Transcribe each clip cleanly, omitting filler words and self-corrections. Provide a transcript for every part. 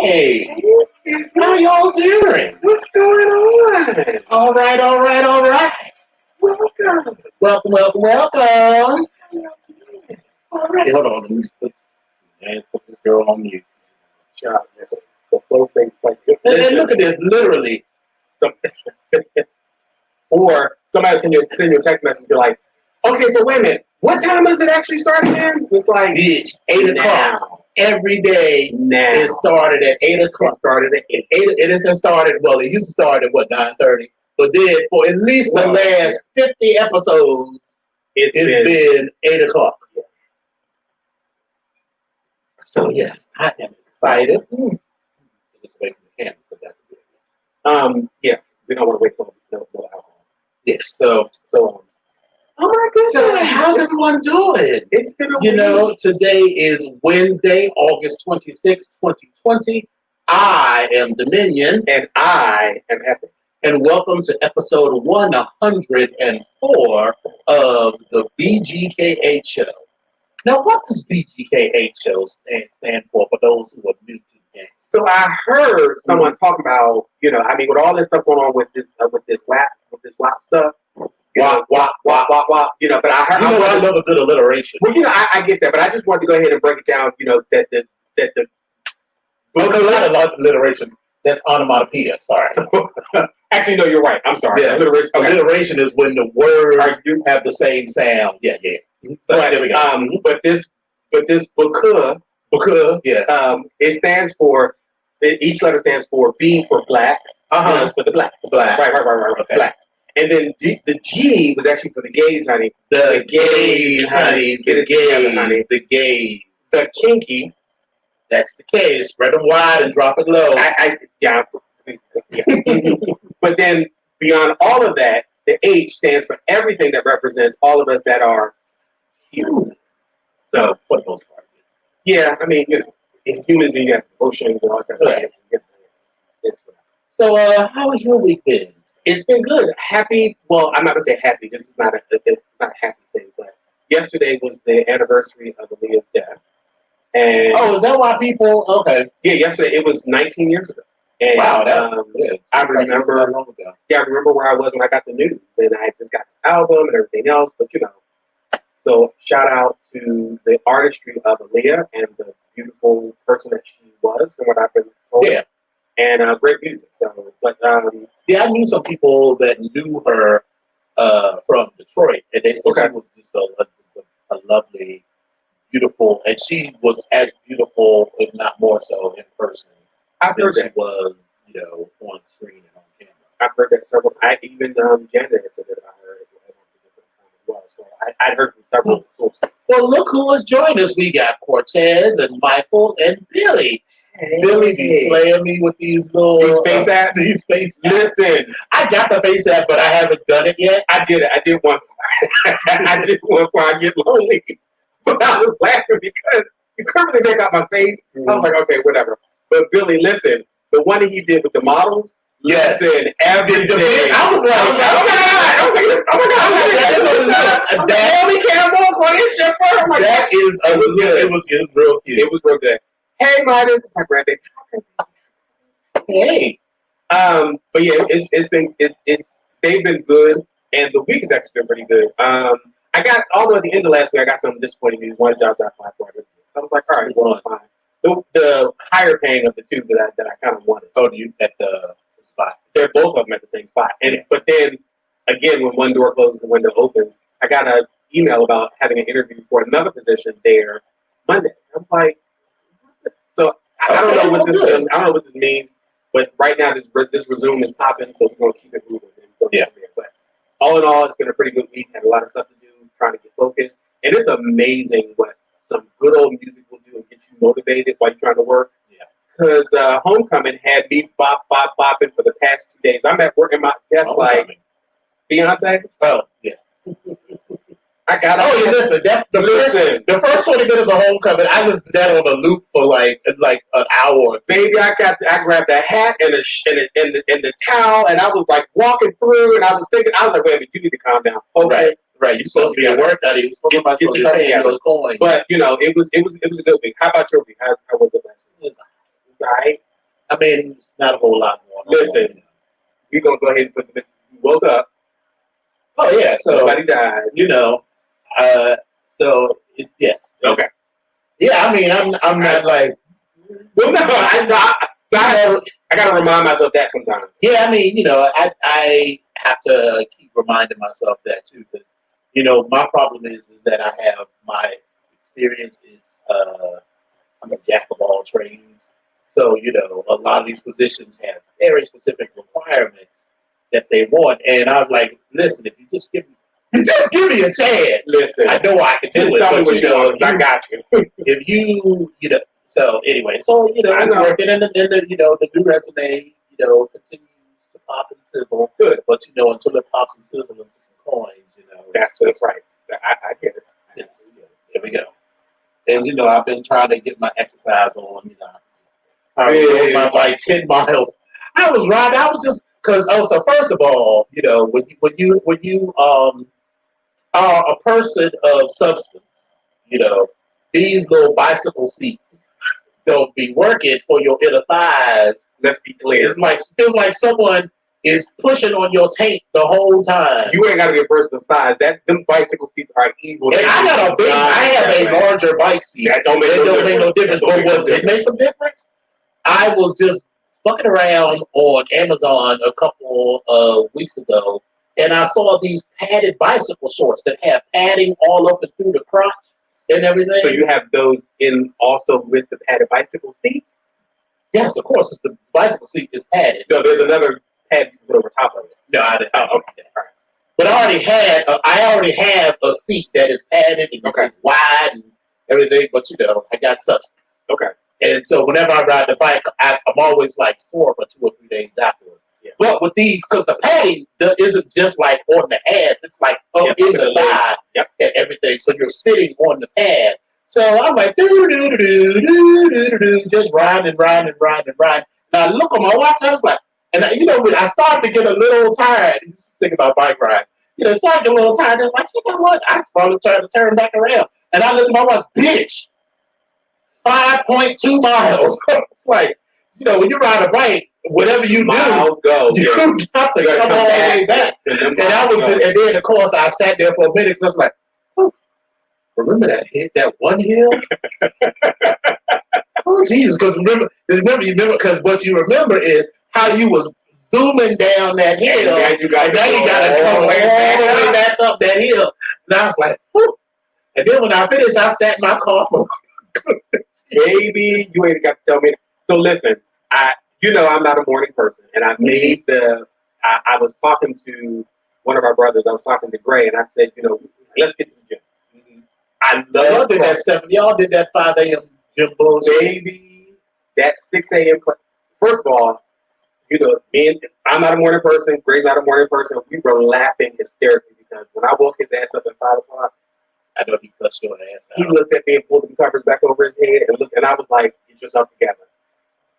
Hey, how y'all doing? What's going on? All right. Welcome. Welcome. All right, hold on. Let me put this girl on mute. Child, listen. The flow things like And look at this, literally. Or somebody send you a text message and be like, okay, so wait a minute. What time does it actually start again? It's like, Bitch, 8 o'clock. Every day now. It started at 8 o'clock. It started at 8. It isn't started, well, it used to start at what, 9:30? But then for at least the last 50 episodes, it's been 8 o'clock. So yes, I am excited. Just wait for the camera because that's good. Yeah, we don't want to wait for no alcohol. Yes. So oh my goodness. So how's everyone doing? It's been a week. Today is Wednesday, August 26, 2020. I am Dominion. And I am Epic. And welcome to episode 104 of the BGKH Show. Now, what does BGKH Show stand for those who are new to the game? So I heard someone talk about, with all this stuff going on with this WAP stuff. Wop, but I heard. I love a good alliteration. Well, I get that, but I just wanted to go ahead and break it down. That the well, there's not a lot of alliteration. That's onomatopoeia. Sorry. Actually, no, you're right. I'm sorry. Yeah. Alliteration. Okay. Alliteration is when the words have the same sound. Yeah. So there we go. But this buka, it stands for. Each letter stands for B for blacks. For the blacks. Black. Right. Okay. Blacks. And then the G was actually for the gays, honey. The gays, honey. The gays. The kinky. That's the K. Spread them wide and drop it low. Yeah. But then beyond all of that, the H stands for everything that represents all of us that are human. So for the most part. Yeah, in humans being have emotions and all that stuff. So how was your weekend? It's been good. Happy. Well, I'm not gonna say happy. This is not a happy thing. But yesterday was the anniversary of Aaliyah's death. And is that why people? Okay. Yeah, yesterday it was 19 years ago. And, wow, I remember. Yeah, I remember where I was when I got the news, and I just got the album and everything else. But so shout out to the artistry of Aaliyah and the beautiful person that she was, from what I've been told. Yeah. And great music. So, but I knew some people that knew her from Detroit, and they said she was just a lovely, beautiful, and she was as beautiful, if not more so, in person. I've heard that she was, on screen and on camera. I've heard that several. Even Janet had said that about her at different times as well. So I'd heard from several sources. Well, look who has joined us. We got Cortez and Michael and Billy. Hey. Billy be slaying me with these little face apps. These face apps. Listen, I got the face app, but I haven't done it yet. I did it. I did one. I did one where I get lonely, but I was laughing because you couldn't really make out my face. I was like, okay, whatever. But Billy, listen, the one that he did with the models. Yes. Listen, everything. I was like, oh my God. Naomi Campbell, Claudia Schiffer. I'm like, it was real cute. It was real good. Hey, Midas, it's my grandbaby. Hey. But yeah, they've been good, and the week has actually been pretty good. Although at the end of last week, I got some disappointing news. One job that I applied for, so I was like, all right, well, fine. The higher paying of the two that I kind of wanted. Oh, you at the spot? They're both of them at the same spot. But then again, when one door closes and window opens, I got an email about having an interview for another position there Monday. I was like, so I don't know what this. I don't know what this means. But right now, this resume is popping, so we're gonna keep it moving. Yeah. But all in all, it's been a pretty good week. Had a lot of stuff to do, trying to get focused, and it's amazing what some good old music will do and get you motivated while you're trying to work. Yeah. Because Homecoming had me bopping for the past 2 days. I'm at work at my desk like Beyonce. Oh yeah. I got. Listen. The first 20 minutes of Homecoming, I listened to that on a loop for like an hour. Baby, I grabbed a hat and the towel, and I was like walking through, and I was thinking, I was like, wait a minute, you need to calm down. Focus. Right. You're supposed to be at work, honey. You're supposed to get coin. But it was a good week. How about your week? How was it last week? It was all right. I mean, it's not a whole lot more. Listen, we're gonna go ahead and put the you woke up. Oh yeah, so Somebody died. you know, yes. Okay. Yeah, I mean, I'm not like. Well, no, I gotta remind myself that sometimes. Yeah, I mean, I have to keep reminding myself that too, because my problem is that I have my experience is I'm a jack of all trades, so a lot of these positions have very specific requirements that they want, and I was like, listen, if you just give me a chance, Listen, I know I can do it. Just tell me what you know, because I got you. If so anyway, I it's know. working, and the new resume, continues to pop and sizzle. Good, but until it pops and sizzles into some coins, That's right. I get it. Here we go. And I've been trying to get my exercise on. I rode my bike 10 miles. I was riding. I was just because. Oh, so first of all, when you are a person of substance, these little bicycle seats don't be working for your inner thighs. Let's be clear. It feels like someone is pushing on your tape the whole time. You ain't got to be a person of size. Them bicycle seats are evil. And I have a larger bike seat. That don't make no difference. It makes some difference. I was just fucking around on Amazon a couple of weeks ago, and I saw these padded bicycle shorts that have padding all up and through the crotch and everything. So you have those in also with the padded bicycle seats? Yes, of course. The bicycle seat is padded. No, there's another pad you can put over top of it. No, I didn't. Oh, okay. All right. But I already have a seat that is padded and wide and everything. But I got substance. Okay. And so whenever I ride the bike, I'm always like sore for 2 or 3 days afterwards. Yeah. But with these, because the padding isn't just like on the ass, it's like up in the thigh and everything. So you're sitting on the pad. So I'm like, just riding. Now I look on my watch, I was like, and I started to get a little tired. Just think about bike ride. Started to get a little tired. I was like, you know what? I probably trying to turn back around. And I look at my watch, bitch. 5.2 miles. It's like, when you ride a bike, whatever you miles do, go. You have to come all the way back. And then of course I sat there for a minute. I was like, oh, remember that one hill? Oh Jesus! Because remember, because what you remember is how you was zooming down that hill, and now you got to come all the way back up that hill. And I was like, whew. And then when I finished, I sat in my car for. Baby, you ain't got to tell me. So listen, I'm not a morning person, and I made I was talking to one of our brothers. I was talking to Gray, and I said, let's get to the gym. I love y'all did that 5 a.m. gym bullshit. Baby, that 6 a.m. First of all, I'm not a morning person. Gray's not a morning person. We were laughing hysterically because when I woke his ass up at 5 o'clock, I know he cussed your ass out. He looked at me and pulled the covers back over his head and I was like, get yourself together.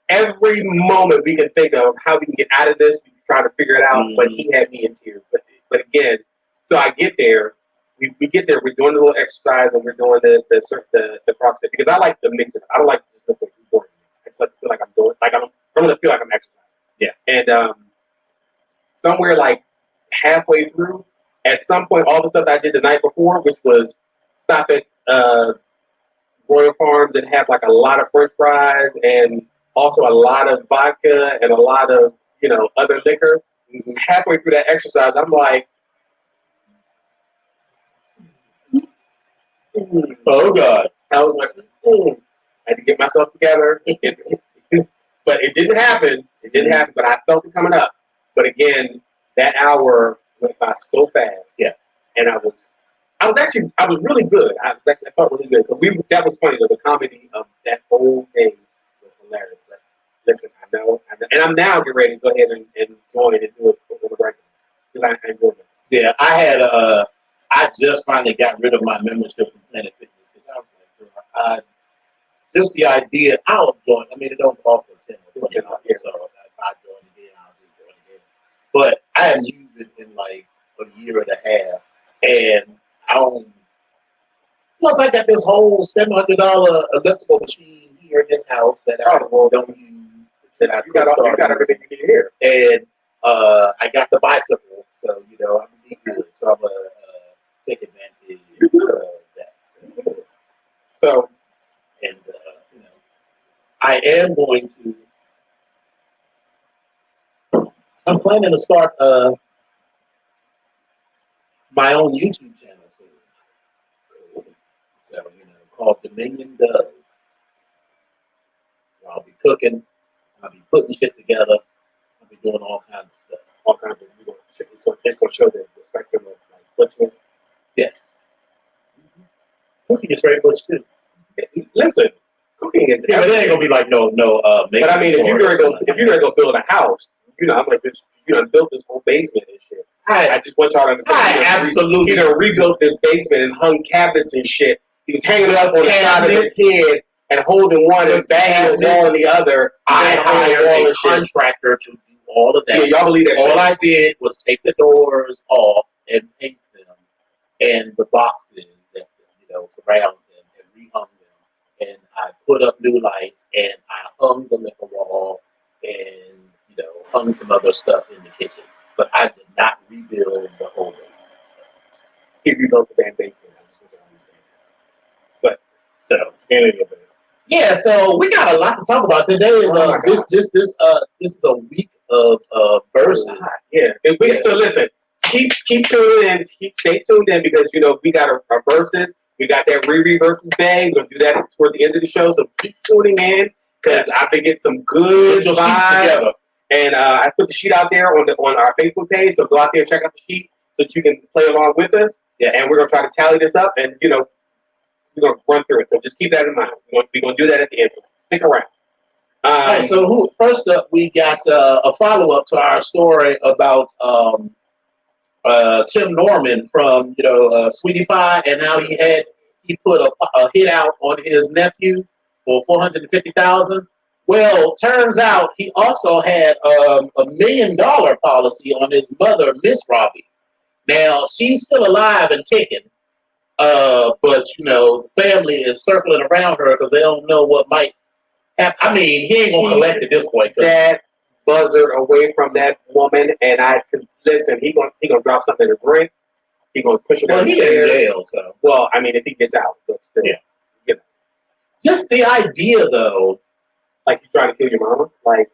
Every moment we can think of how we can get out of this, we trying to figure it out, but he had me in tears. But again, so I get there, we get there, we're doing a little exercise and we're doing the CrossFit because I like to mix it. I don't like to just look like it's boring. I just like to feel like I'm doing I don't want to feel like I'm exercising. Yeah. And somewhere like halfway through, at some point, all the stuff I did the night before, which was stop at Royal Farms and have like a lot of French fries and also a lot of vodka and a lot of other liquor. Halfway through that exercise, I'm like, oh God! I was like, I had to get myself together. But it didn't happen. But I felt it coming up. But again, that hour went by so fast. Yeah. And I was really good. I felt really good. So that was funny. The comedy of that whole thing was hilarious. But listen, I know. And I'm now getting ready to go ahead and join and do it for the record. Because I enjoyed it. Yeah, I just finally got rid of my membership in Planet Fitness because I was like, just the idea, I'll join. I mean, it don't cost a $10 or $20, so if I join again, I'll just join again. But I haven't used it in like a year and a half, and plus I got this whole $700 elliptical machine here in this house that I don't use. that I You got everything you need here. And I got the bicycle, so I'm gonna be good. So I'm gonna take advantage of that. So, and I am going to. I'm planning to start my own YouTube channel soon. So called Dominion Does. So I'll be cooking. I'll be putting shit together. I'll be doing all kinds of stuff. all kinds of so it's gonna show the spectrum of like butchness. Yes. Cooking is very much too. Listen, cooking is Yeah, but it ain't gonna be like no. But I mean, if you're gonna go build a house, I'm like this. Built this whole basement and shit. I just want y'all to understand. I absolutely. Rebuilt this basement and hung cabinets and shit. He was hanging it up on the side of his head and holding one and banging the wall on the other. I hired a contractor to do all of that. Yeah, y'all believe that? All I did was take the doors off and paint them, and the boxes that surround them, and rehung them. And I put up new lights, and I hung the liquor wall, and hung some other stuff in the kitchen. But I did not rebuild the whole basement. So. He rebuilt the damn basement. But so yeah, so we got a lot to talk about. Today is this is a week of verses. Yeah. So listen, keep tuning in, stay tuned in because we got our verses. We got that Riri versus Bang. We're gonna do that toward the end of the show. So keep tuning in because I've been getting some good vibes together. And I put the sheet out there on our Facebook page. So go out there and check out the sheet so that you can play along with us. Yes. And we're gonna try to tally this up and we're gonna run through it. So just keep that in mind. We're gonna do that at the end. So stick around. All right. So first up, we got a follow up to our story about Tim Norman from Sweetie Pie, and how he put a hit out on his nephew for $450,000. Well, turns out he also had $1 million policy on his mother, Miss Robbie. Now she's still alive and kicking, but the family is circling around her because they don't know what might happen. I mean, he ain't gonna collect at this point. That buzzard away from that woman, and because listen, he gonna drop something to drink. He gonna push her down the stairs. In jail, so well, I mean, if he gets out, but still, yeah. Just the idea, though, like you trying to kill your mama, like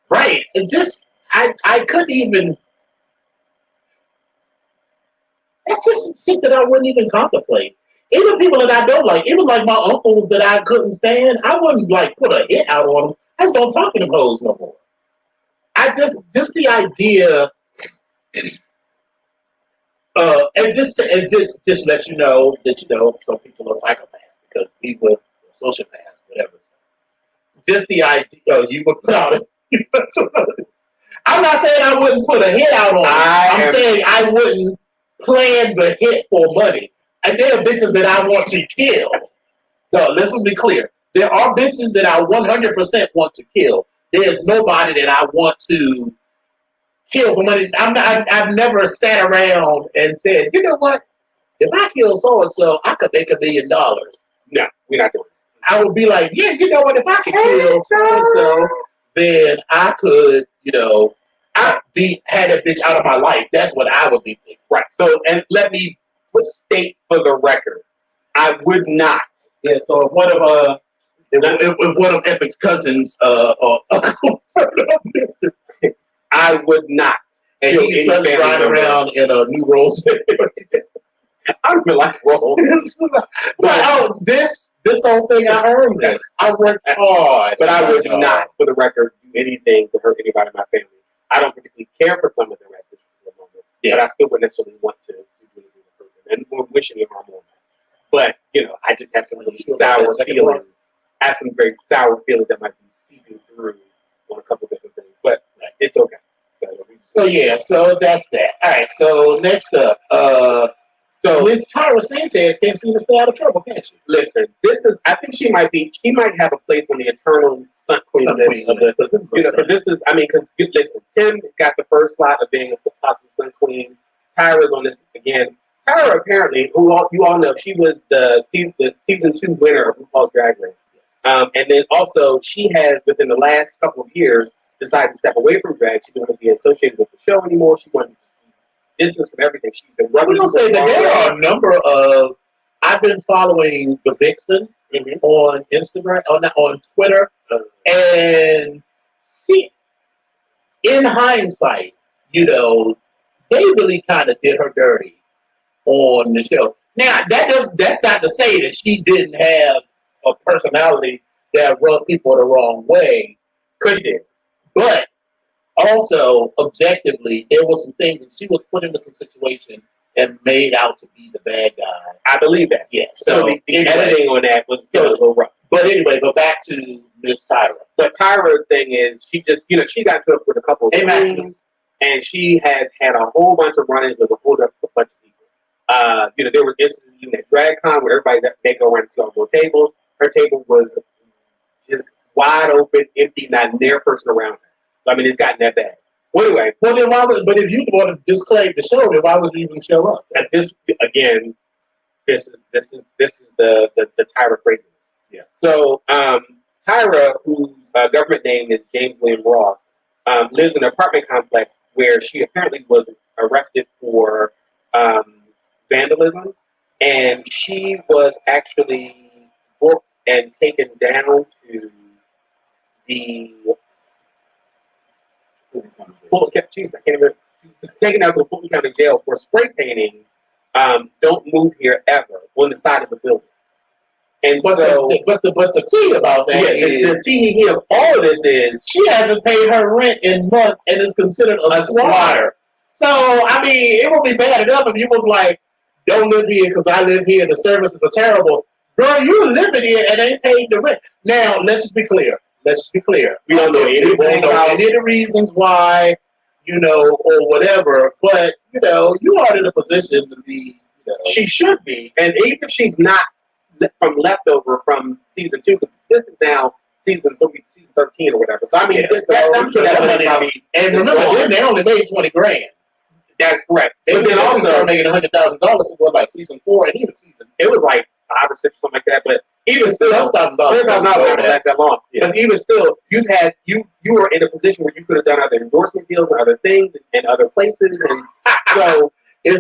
right? And just I couldn't even. That's just shit that I wouldn't even contemplate. Even people that I don't like, even like my uncles that I couldn't stand, I wouldn't put a hit out on them. I just don't talk to them hoes no more. I just the idea, and just let you know that some people are psychopaths because people are sociopaths, whatever. Just the idea, you would put out I'm not saying I wouldn't put a hit out on them. I'm saying I wouldn't plan the hit for money. And there are bitches that I want to kill. No, let's just be clear. There are bitches that I 100% want to kill. There's nobody that I want to kill for money. I've never sat around and said, you know what? If I kill so and so, I could make $1 million. No, we're not doing it. I would be like, yeah, you know what? If I could kill so and so, then I could, had a bitch out of my life. That's what I would be thinking. Right. So, and let me state for the record, I would not. Yeah. So if one of Epic's cousins, I would not. And he's suddenly riding around in a new Rolls. I don't feel like Rolls. But this whole thing, I earned this. I worked hard, but I would not, for the record, do anything to hurt anybody in my family. I don't particularly care for some of them at this moment, but I still wouldn't necessarily want to do anything to hurt them, and we're wishing you harm on them. But I just have some really sour feelings. I have some very sour feelings that might be seeping through on a couple different things, but it's okay. So that's that. All right. So next up, so Miss Tyra Sanchez can't seem to stay out of trouble, can't she? Listen, I think she might have a place on the eternal stunt queen list. Because listen, Tim got the first slot of being a possible stunt queen. Tyra's on this again. Tyra apparently, who you all know, she was the season 2 winner of RuPaul's Drag Race. And then also, she has, within the last couple of years, decided to step away from drag. She didn't want to be associated with the show anymore. She wanted to distance from everything. She's been I will say that there are a number of. I've been following the Vixen on Instagram, on Twitter, and see, in hindsight, they really kind of did her dirty on the show. Now, that's not to say that she didn't have a personality that rubbed people the wrong way, because she did. But also, objectively, there was some things that she was put into some situation and made out to be the bad guy. I believe that. Yeah. So the editing on that was a little rough. But anyway, go back to Miss Tyra. But Tyra's thing is, she just, she got to it with a couple of things, and she has had a whole bunch of run-ins with a whole bunch of people. There were instances even at DragCon where they go around and see all four tables. Her table was just wide open, empty, not near a person around her. So I mean, it's gotten that bad. Well, anyway, then but if you want to disclaim the show, then why would you even show up? And this again, this is the Tyra craziness. Yeah. So Tyra, whose government name is James William Ross, lives in an apartment complex where she apparently was arrested for vandalism, and she was actually booked and taken down to the taken down to the Fulton County Jail for spray painting "Don't move here ever" on the side of the building. And but the tea about that is the tea of all of this is she hasn't paid her rent in months and is considered a squatter. So I mean, it would be bad enough if you was like, "Don't live here because I live here. The services are terrible." Girl, you living here and ain't paid the rent. Now let's just be clear. We don't know any of the reasons why, or whatever. But you are in a position to be. She should be, and even if she's not from leftover from season 2, because this is now season 13 or whatever. So I mean, I'm sure that money probably. And remember, they only made $20,000. That's correct. But then also making $100,000 for like season 4 and even season. It was like 5 or 6 or something like that. But even still, $100,000 don't last that long. Yeah. But even still, you were in a position where you could have done other endorsement deals and other things and other places, and so. Yes,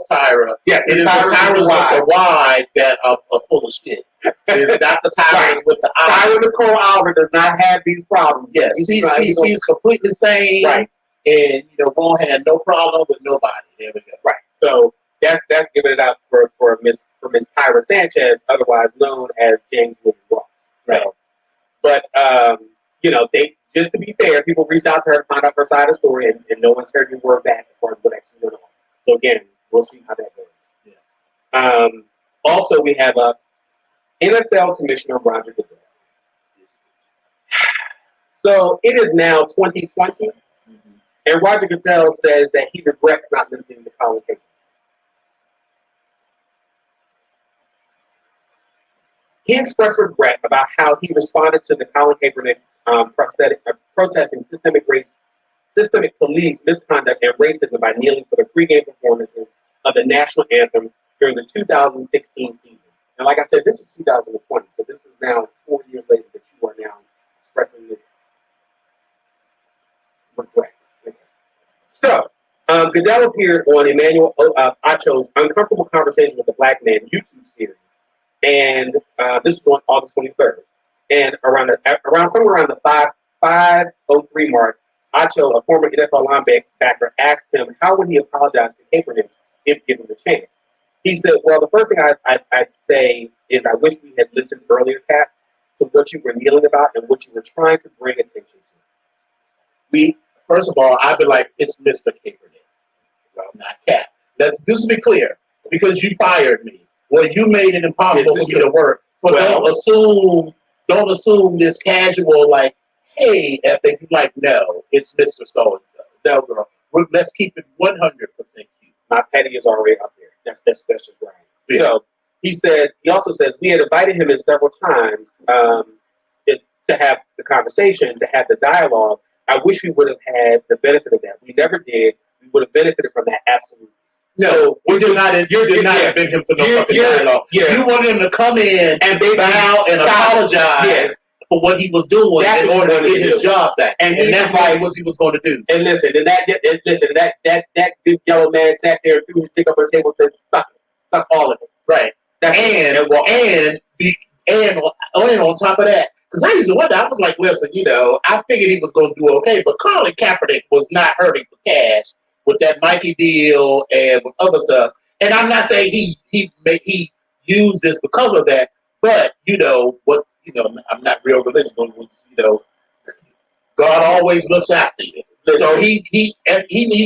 Tyra. Yes, it is the Tyras with the Y that are full of shit. It's not the Tyras with the I. Tyra Nicole Albert does not have these problems. Yes, she's completely sane. Right. And won't have no problem with nobody. There we go. Right. So that's giving it out for Miss Tyra Sanchez, otherwise known as James William Ross. Right. So, but they, just to be fair, people reached out to her to find out her side of the story, and no one's heard any word back as far as what actually went on. So again, we'll see how that goes. Yeah. Also, we have NFL Commissioner Roger Goodell. So it is now 2020, and Roger Goodell says that he regrets not listening to Colin Kaepernick. He expressed regret about how he responded to the Colin Kaepernick protesting systemic police misconduct and racism by kneeling for the pregame performances of the national anthem during the 2016 season. And like I said, this is 2020, so this is now 4 years later that you are now expressing this regret. So, Goodell appeared on Emmanuel Acho's Uncomfortable Conversation with the Black Man YouTube series, and this was on August 23rd. And somewhere around the 5:03 mark, Acho, a former NFL linebacker, asked him how would he apologize to Kaepernick if given the chance. He said, "Well, the first thing I'd say is I wish we had listened earlier, Cap, to what you were kneeling about and what you were trying to bring attention to." First of all, I'd be like, it's Mr. Kaepernick, well, not Cap. Let's just be clear, because you fired me. Well, you made it impossible for me to work. So don't assume this casual, like, hey, epic. Like, no, it's Mr. So-and-so. No, girl. Let's keep it 100% cute. My petty is already up there. That's just right. Yeah. So he also says, we had invited him in several times to have the conversation, to have the dialogue. I wish we would have had the benefit of that. We never did. We would have benefited from that, absolutely. So you did not invent him for no fucking dialogue. You wanted him to come in and bow and apologize for what he was doing in order to get his job back, and that's what he was going to do. And listen, that big yellow man sat there, threw his dick up on the table, and said, "Suck all of it." Right. And on top of that, because I used to wonder, I was like, listen, I figured he was going to do okay, but Colin Kaepernick was not hurting for cash with that Nike deal and with other stuff. And I'm not saying he used this because of that, but I'm not real religious, but God always looks after you. So he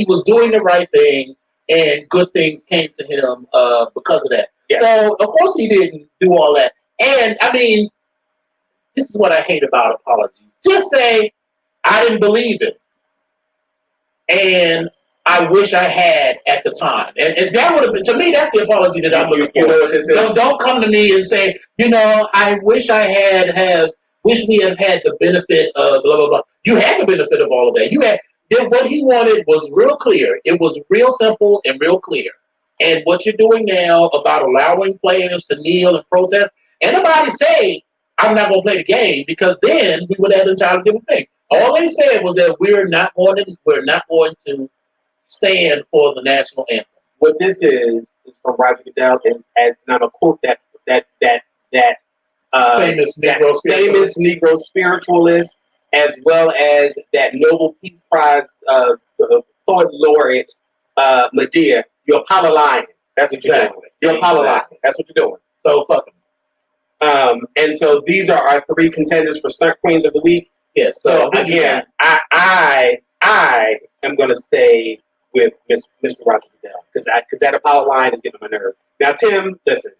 was doing the right thing, and good things came to him because of that. Yeah. So of course he didn't do all that. And I mean, this is what I hate about apologies. Just say, I didn't believe it. And I wish I had at the time. And that would have been, to me, that's the apology that I'm looking for. Don't come to me and say, I wish I wish we had had the benefit of blah, blah, blah. You had the benefit of all of that. What he wanted was real clear. It was real simple and real clear. And what you're doing now about allowing players to kneel and protest, anybody say, I'm not going to play the game, because then we would have a entirely different thing. All they said was that we're not going to stand for the national anthem. What this is from Roger Goodell, and I'm gonna quote that famous Negro spiritualist, as well as that Nobel Peace Prize poet laureate Medea. You're Apollo lying. That's what you're doing. You're Apollo lying. That's what you're doing. So fuck them. And so these are our three contenders for Stunt Queens of the Week. Yeah. So again, I am going to stay with Mr. Roger Goodell because that Apollo line is getting on my nerve. Now, Tim, listen,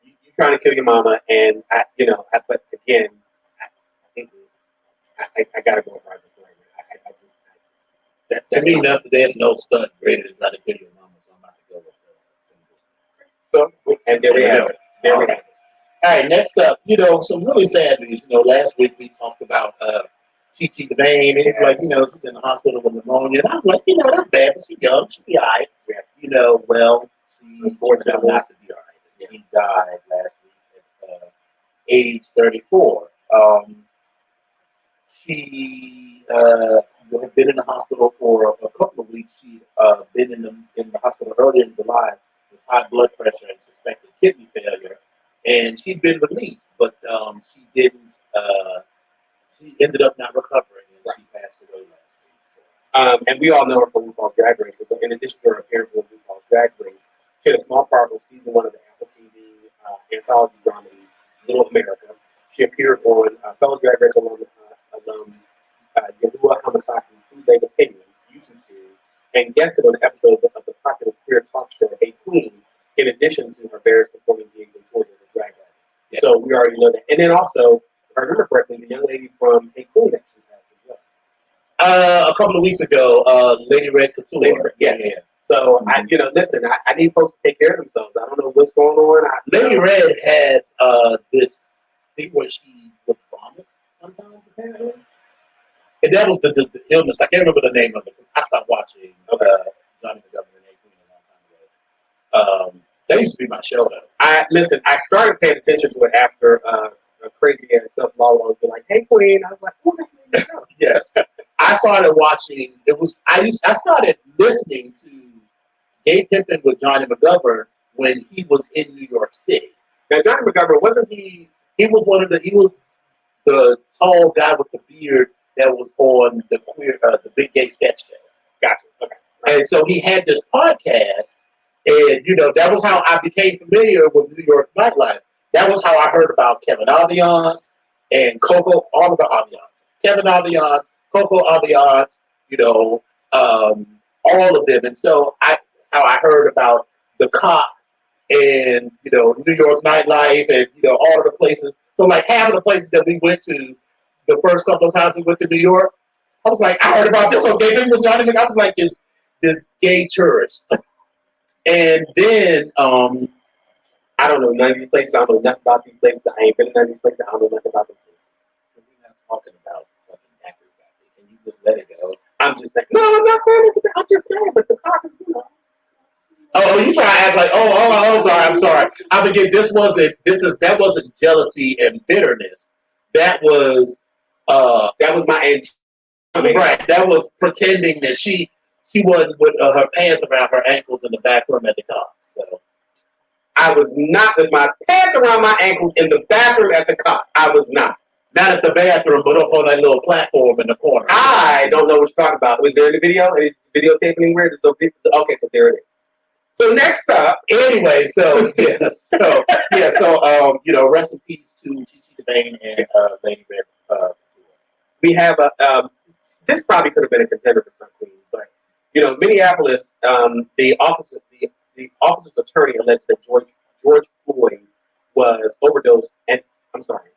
you're trying to kill your mama, and but again, I gotta go with Roger Goodell. To me, there's no stunt greater than trying to kill your mama, so I'm about to go with So, and there we have it. There we have it. All right, next up, some really sad news. Last week we talked about Chi Devane, and he's like, she's in the hospital with pneumonia. And I was like, that's bad, but she's young, she'll be all right. Well, she turned not to be all right. She died last week at age 34. She had been in the hospital for a couple of weeks. She'd been in the hospital earlier in July with high blood pressure and suspected kidney failure. And she'd been released, but she didn't. She ended up not recovering, and she passed away last week. So. And we all know her from RuPaul's Drag Race. So in addition to her appearance on RuPaul's Drag Race, she had a small part of season 1 of the Apple TV anthology drama Little America. She appeared on fellow Drag Race alum Yahuwah Hamasaki's Bootleg Opinions YouTube series, and guested on an episode of the popular queer talk show Hey Queen, in addition to her various performing gigs and tours as a drag artist. Yeah. So we already know that. And then also, if I remember correctly, the young lady from Hey Queen actually passed as well. A couple of weeks ago, Lady Red Couture. Yes. Yeah. So listen, I need folks to take care of themselves. I don't know what's going on. Lady Red had this thing where she would vomit sometimes, apparently. And that was the illness. I can't remember the name of it because I stopped watching Johnny the Governor and Hey Queen a long time ago. That used to be my show, though. I started paying attention to it after a crazy ass stuff. Lala was like, "Hey Queen," I was like, "Oh, that's the show." Yes, I started watching. I started listening to Gay Pimpin' with Johnny McGovern when he was in New York City. Now, Johnny McGovern wasn't he? He was the tall guy with the beard that was on the Big Gay Sketch Show. Gotcha. Okay. And so he had this podcast. And, that was how I became familiar with New York nightlife. That was how I heard about Kevin Aviance and Coco, all of the Aviances. Kevin Aviance, Coco Aviance, all of them. And so that's how I heard about the Cop and, New York nightlife and, all of the places. So, like, half of the places that we went to the first couple of times we went to New York, I was like, I heard about this on Gay Pimpin' with Johnny McGovern. I was like, this gay tourist. And then, I don't know none of these places. I don't know nothing about these places. I ain't been in none of these places. I don't know nothing about these places. We're not talking about fucking knackers out there. Can you just let it go? I'm just saying. No, I'm not saying this. I'm just saying, but the cop is, Oh, you try to act like, I'm sorry. I forget. That wasn't jealousy and bitterness. That was, That was my age. right. That was pretending that she wasn't with her pants around her ankles in the back room at the car. So I was not with my pants around my ankles in the bathroom at the cop. I was not. not at the bathroom, but up on that little platform in the corner. I don't know what you're talking about. Was there any video? Any videotape anywhere? Okay, so there it is. So next up, anyway, so rest in peace to Chichi DeVane and Lady Red. we have a. This probably could have been a contender for something, but Minneapolis, the officer's attorney alleged that George Floyd was overdosed, and I'm sorry,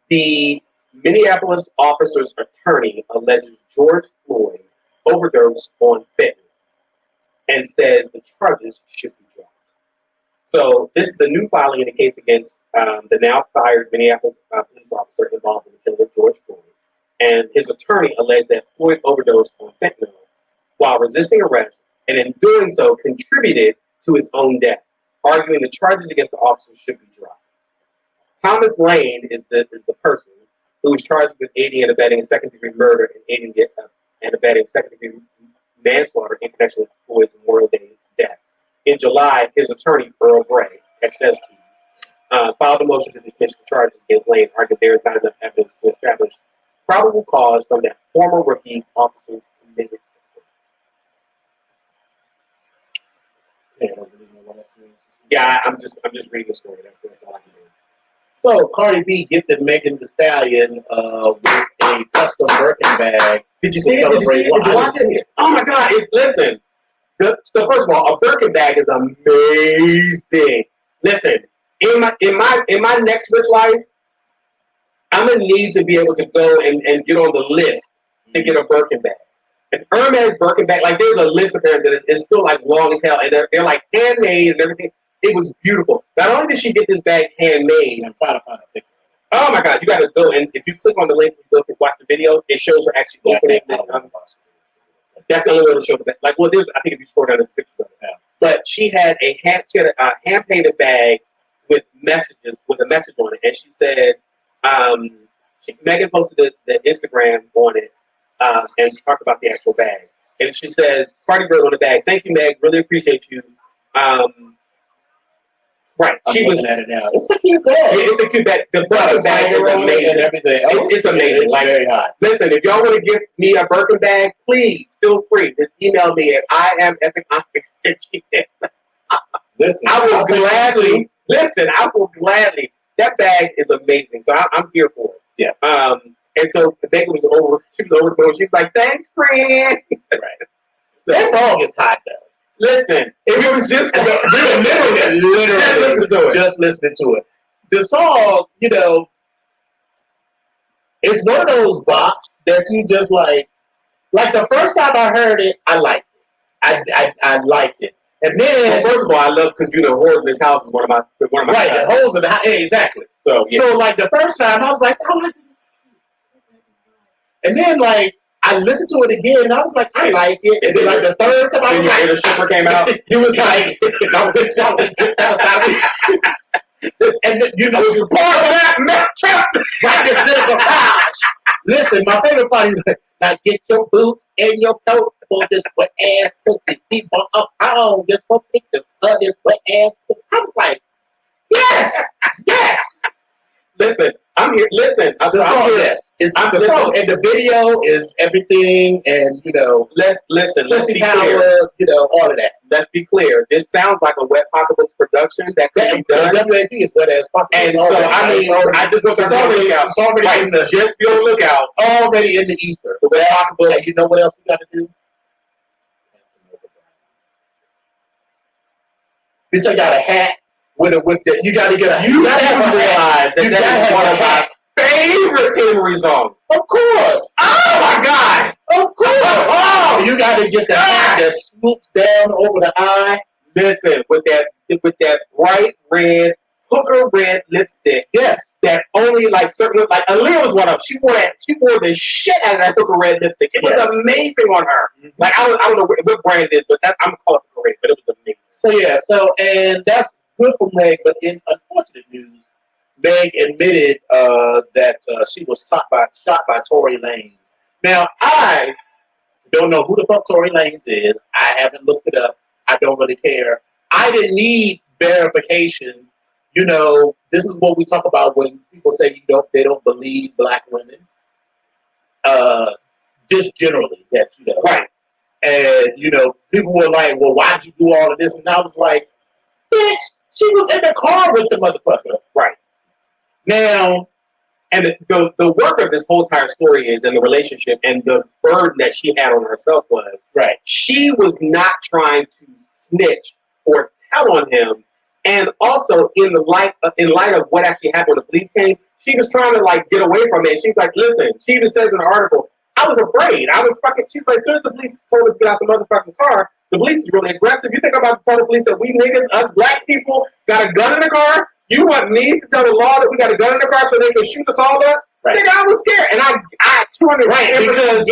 the Minneapolis officer's attorney alleges George Floyd overdosed on fentanyl and says the charges should be dropped. So this is the new filing in the case against the now fired Minneapolis police officer involved in the killing of George Floyd. And his attorney alleged that Floyd overdosed on fentanyl while resisting arrest, and in doing so contributed to his own death, arguing the charges against the officer should be dropped. Thomas Lane is the person who was charged with aiding and abetting a second-degree murder and aiding and abetting second-degree manslaughter in connection with Floyd's Memorial Day death. In July, his attorney, Earl Gray, XST, filed a motion to dismiss the charges against Lane, arguing there is not enough evidence to establish probable cause from that former rookie officer's committed. Yeah, I'm just reading the story. That's all I can do. So Cardi B gifted Megan Thee Stallion with a custom Birkin bag. Did you see it? Did you watch it? Oh my God! Listen. So first of all, a Birkin bag is amazing. Listen, in my next rich life, I'm gonna need to be able to go and get on the list to get a Birkin bag. An Hermes Birkin bag, like there's a list of them that is still like long as hell, and they're like handmade and everything. It was beautiful. Not only did she get this bag handmade, I'm trying to find a picture. Oh my God, you got to go, and if you click on the link, you go and watch the video. It shows her actually opening it. That's the only way to show the bag. Like, well, I think if you scroll down, there's pictures of it now. But she had a hand painted bag with messages, with a message on it, and she said, Megan posted the Instagram on it and talked about the actual bag, and she says, "Party girl on the bag. Thank you, Meg. Really appreciate you." Right, I'm looking at it now. It's a cute bag. Yeah, it's a cute bag. The Birkin bag is amazing. And everything. It's amazing. It's very hot. Listen, if y'all want to give me a Birkin bag, please feel free. Just email me at IamEpicOptics@gmail.com. Listen, I will gladly. Listen, I will gladly. That bag is amazing, so I'm here for it. Yeah. And so the bag was over. She was over the moon. She was like, "Thanks, friend." Right. So, that song is hot though. Listen, if it was just just listening to it. The song, it's one of those bops that you just like the first time I heard it, I liked it. I liked it. And then, first of all, I love because holes in his house is one of my right. The holes in the house, exactly. So like the first time, I was like, oh, and then I listened to it again, and I was like, I like it. And then the third time, I was like, the stripper came out. He was like, and you part of that matchup, like this little pouch. Listen, my favorite part is now get your boots and your coat for this wet ass pussy. People up on just for pictures of this wet ass pussy. I was like, yes. Listen, I'm here. Listen, the song, yes. The song, and the video is everything, and let's be power, clear. All of that. Let's be clear. This sounds like a Wet Pocketbook production that could be done. WAP is Wet Ass Pocketbook. And so I just looked at the lookout. It's already in the just be on the lookout. Already in the ether. The Wet Pocketbook. And you know what else we got to do? Bitch, I got a hat. You got to get a. You haven't realized that is one of my favorite Henry songs. Of course. Oh my God. Of course. Oh, you got to get the hat that swoops down over the eye. Listen, with that bright red hooker red lipstick. Yes. That only like certain, like Aaliyah was one of them. She wore the shit out of that hooker red lipstick. It was amazing on her. Like I don't know what brand it is, but I'm gonna call it hooker red. But it was amazing. So yeah, and that's good for Meg. But in unfortunate news, Meg admitted that she was shot by Tory Lanez. Now I don't know who the fuck Tory Lanez is. I haven't looked it up. I don't really care. I didn't need verification. You know, this is what we talk about when people say they don't believe black women. Just generally, that Right. And people were like, "Well, why'd you do all of this?" And I was like, "Bitch, she was in the car with the motherfucker." Right. Now, and the work of this whole entire story is, and the relationship and the burden that she had on herself was, right. She was not trying to snitch or tell on him, and also in light of what actually happened when the police came, she was trying to like get away from it. She's like, listen, she even says in the article, I was afraid. I was fucking. She's like, as soon as the police told us to get out the motherfucking car, the police is really aggressive. You think I'm about to tell the police that we niggas, us black people, got a gun in the car? You want me to tell the law that we got a gun in the car so they can shoot us all up? Right. Nigga, I was scared, and I 200 right because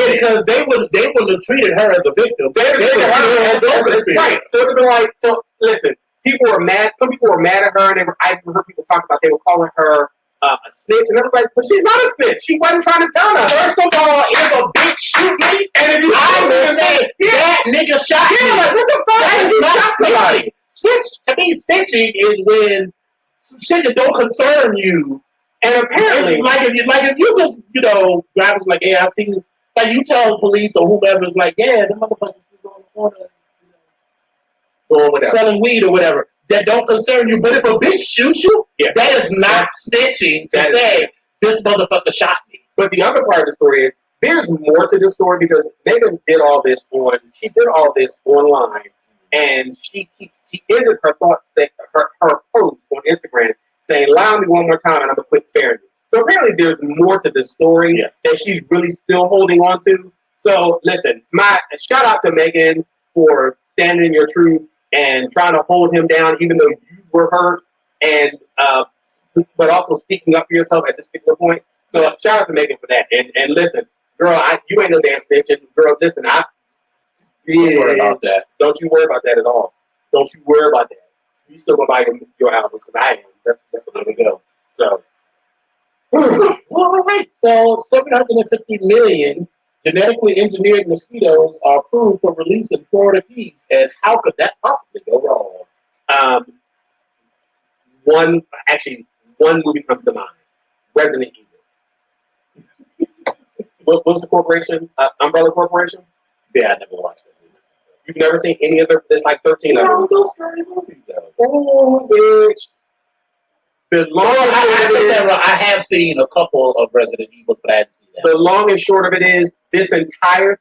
they wouldn't have treated her as a victim. They would treated her as a right. So it would be like, so listen, people were mad. Some people were mad at her, and I heard people talk about they were calling her a snitch, and I was like, but she's not a snitch. She wasn't trying to tell us. First of all, if a bitch shoot me, and if you I will say that nigga shot me. Yeah, like what the fuck? That is not somebody. Snitch to me, snitching is when shit that don't concern you. And apparently, if you just drivers like, yeah, I seen this. Like you tell police or whoever is like, yeah, the motherfuckers is on the corner, or whatever, selling weed or whatever. That don't concern you. But if a bitch shoots you, that is not snitching to say this motherfucker shot me. But the other part of the story is there's more to this story because Megan did all this online, and she ended her thoughts, her post on Instagram saying, "Allow me one more time, and I'm gonna quit sparing you." So apparently, there's more to this story that she's really still holding on to. So listen, my shout out to Megan for standing in your truth and trying to hold him down, even though you were hurt, and but also speaking up for yourself at this particular point. So shout out to Megan for that. And listen, girl, you ain't no damn snitch. Girl, listen, don't worry about that. Don't you worry about that at all. Don't you worry about that. You still gonna buy your album because I am. That's where we go. So, well, all right. So 750 million genetically engineered mosquitoes are approved for release in Florida Keys, and how could that possibly go wrong? One movie comes to mind: Resident Evil. What was the corporation? Umbrella Corporation. Yeah, I never watched that movie. You've never seen any of there's like 13 of them. Those scary movies, though. Oh, bitch. I have seen a couple of Resident Evil, but I hadn't seen that. The long and short of it is this entire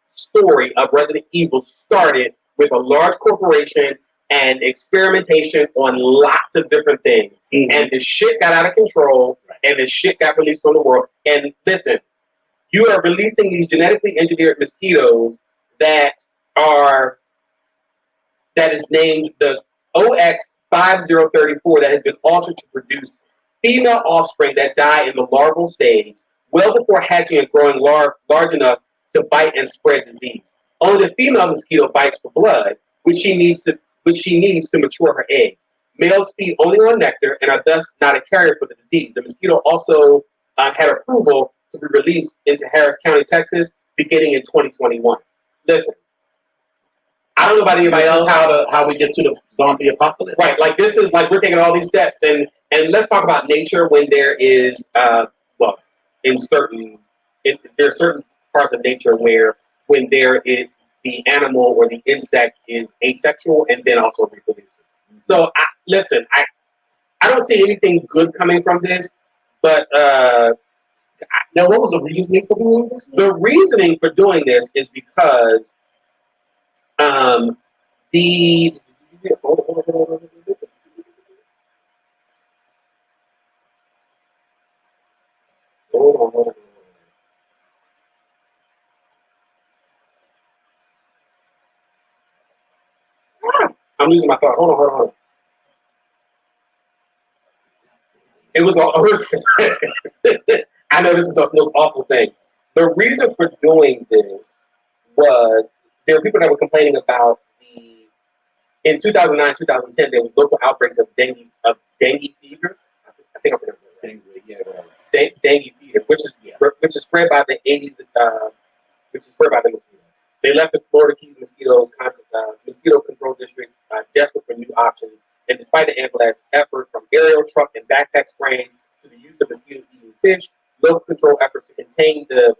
story of Resident Evil started with a large corporation and experimentation on lots of different things. Mm-hmm. And the shit got out of control, and the shit got released on the world. And listen, you are releasing these genetically engineered mosquitoes that is named the OX5034 that has been altered to produce female offspring that die in the larval stage well before hatching and growing large enough to bite and spread disease. Only the female mosquito bites for blood, which she needs to mature her eggs. Males feed only on nectar and are thus not a carrier for the disease. The mosquito also had approval to be released into Harris County, Texas, beginning in 2021. Listen, I don't know about anybody else how we get to the zombie apocalypse. Right, like this is like we're taking all these steps, and let's talk about nature when there is there are certain parts of nature where when there is the animal or the insect is asexual and then also reproduces. So I don't see anything good coming from this, but now what was the reasoning for doing this? The reasoning for doing this is because I'm losing my thought. Hold on. It was all. I know this is the most awful thing. The reason for doing this was there were people that were complaining about in 2009, 2010, there was local outbreaks of dengue fever. I think I'm going to dengue fever, which is spread by the mosquito. They left the Florida Keys mosquito control district desperate for new options, and despite the ambulance effort from aerial truck and backpack spraying to the use of mosquito-eating fish, local control efforts to contain the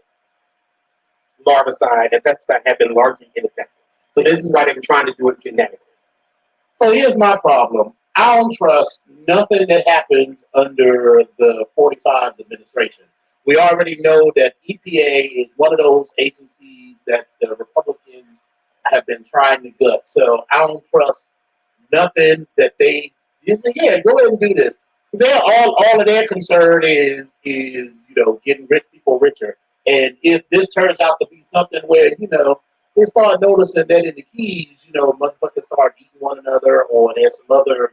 larvicide and pesticide have been largely ineffective. So this is why they were trying to do it genetically. So here's my problem. I don't trust nothing that happens under the 45's administration. We already know that EPA is one of those agencies that the Republicans have been trying to gut. So I don't trust nothing that they say, yeah, go ahead and do this. Because all of their concern is getting rich people richer. And if this turns out to be something where, they start noticing that in the Keys, motherfuckers start eating one another, or there's some other,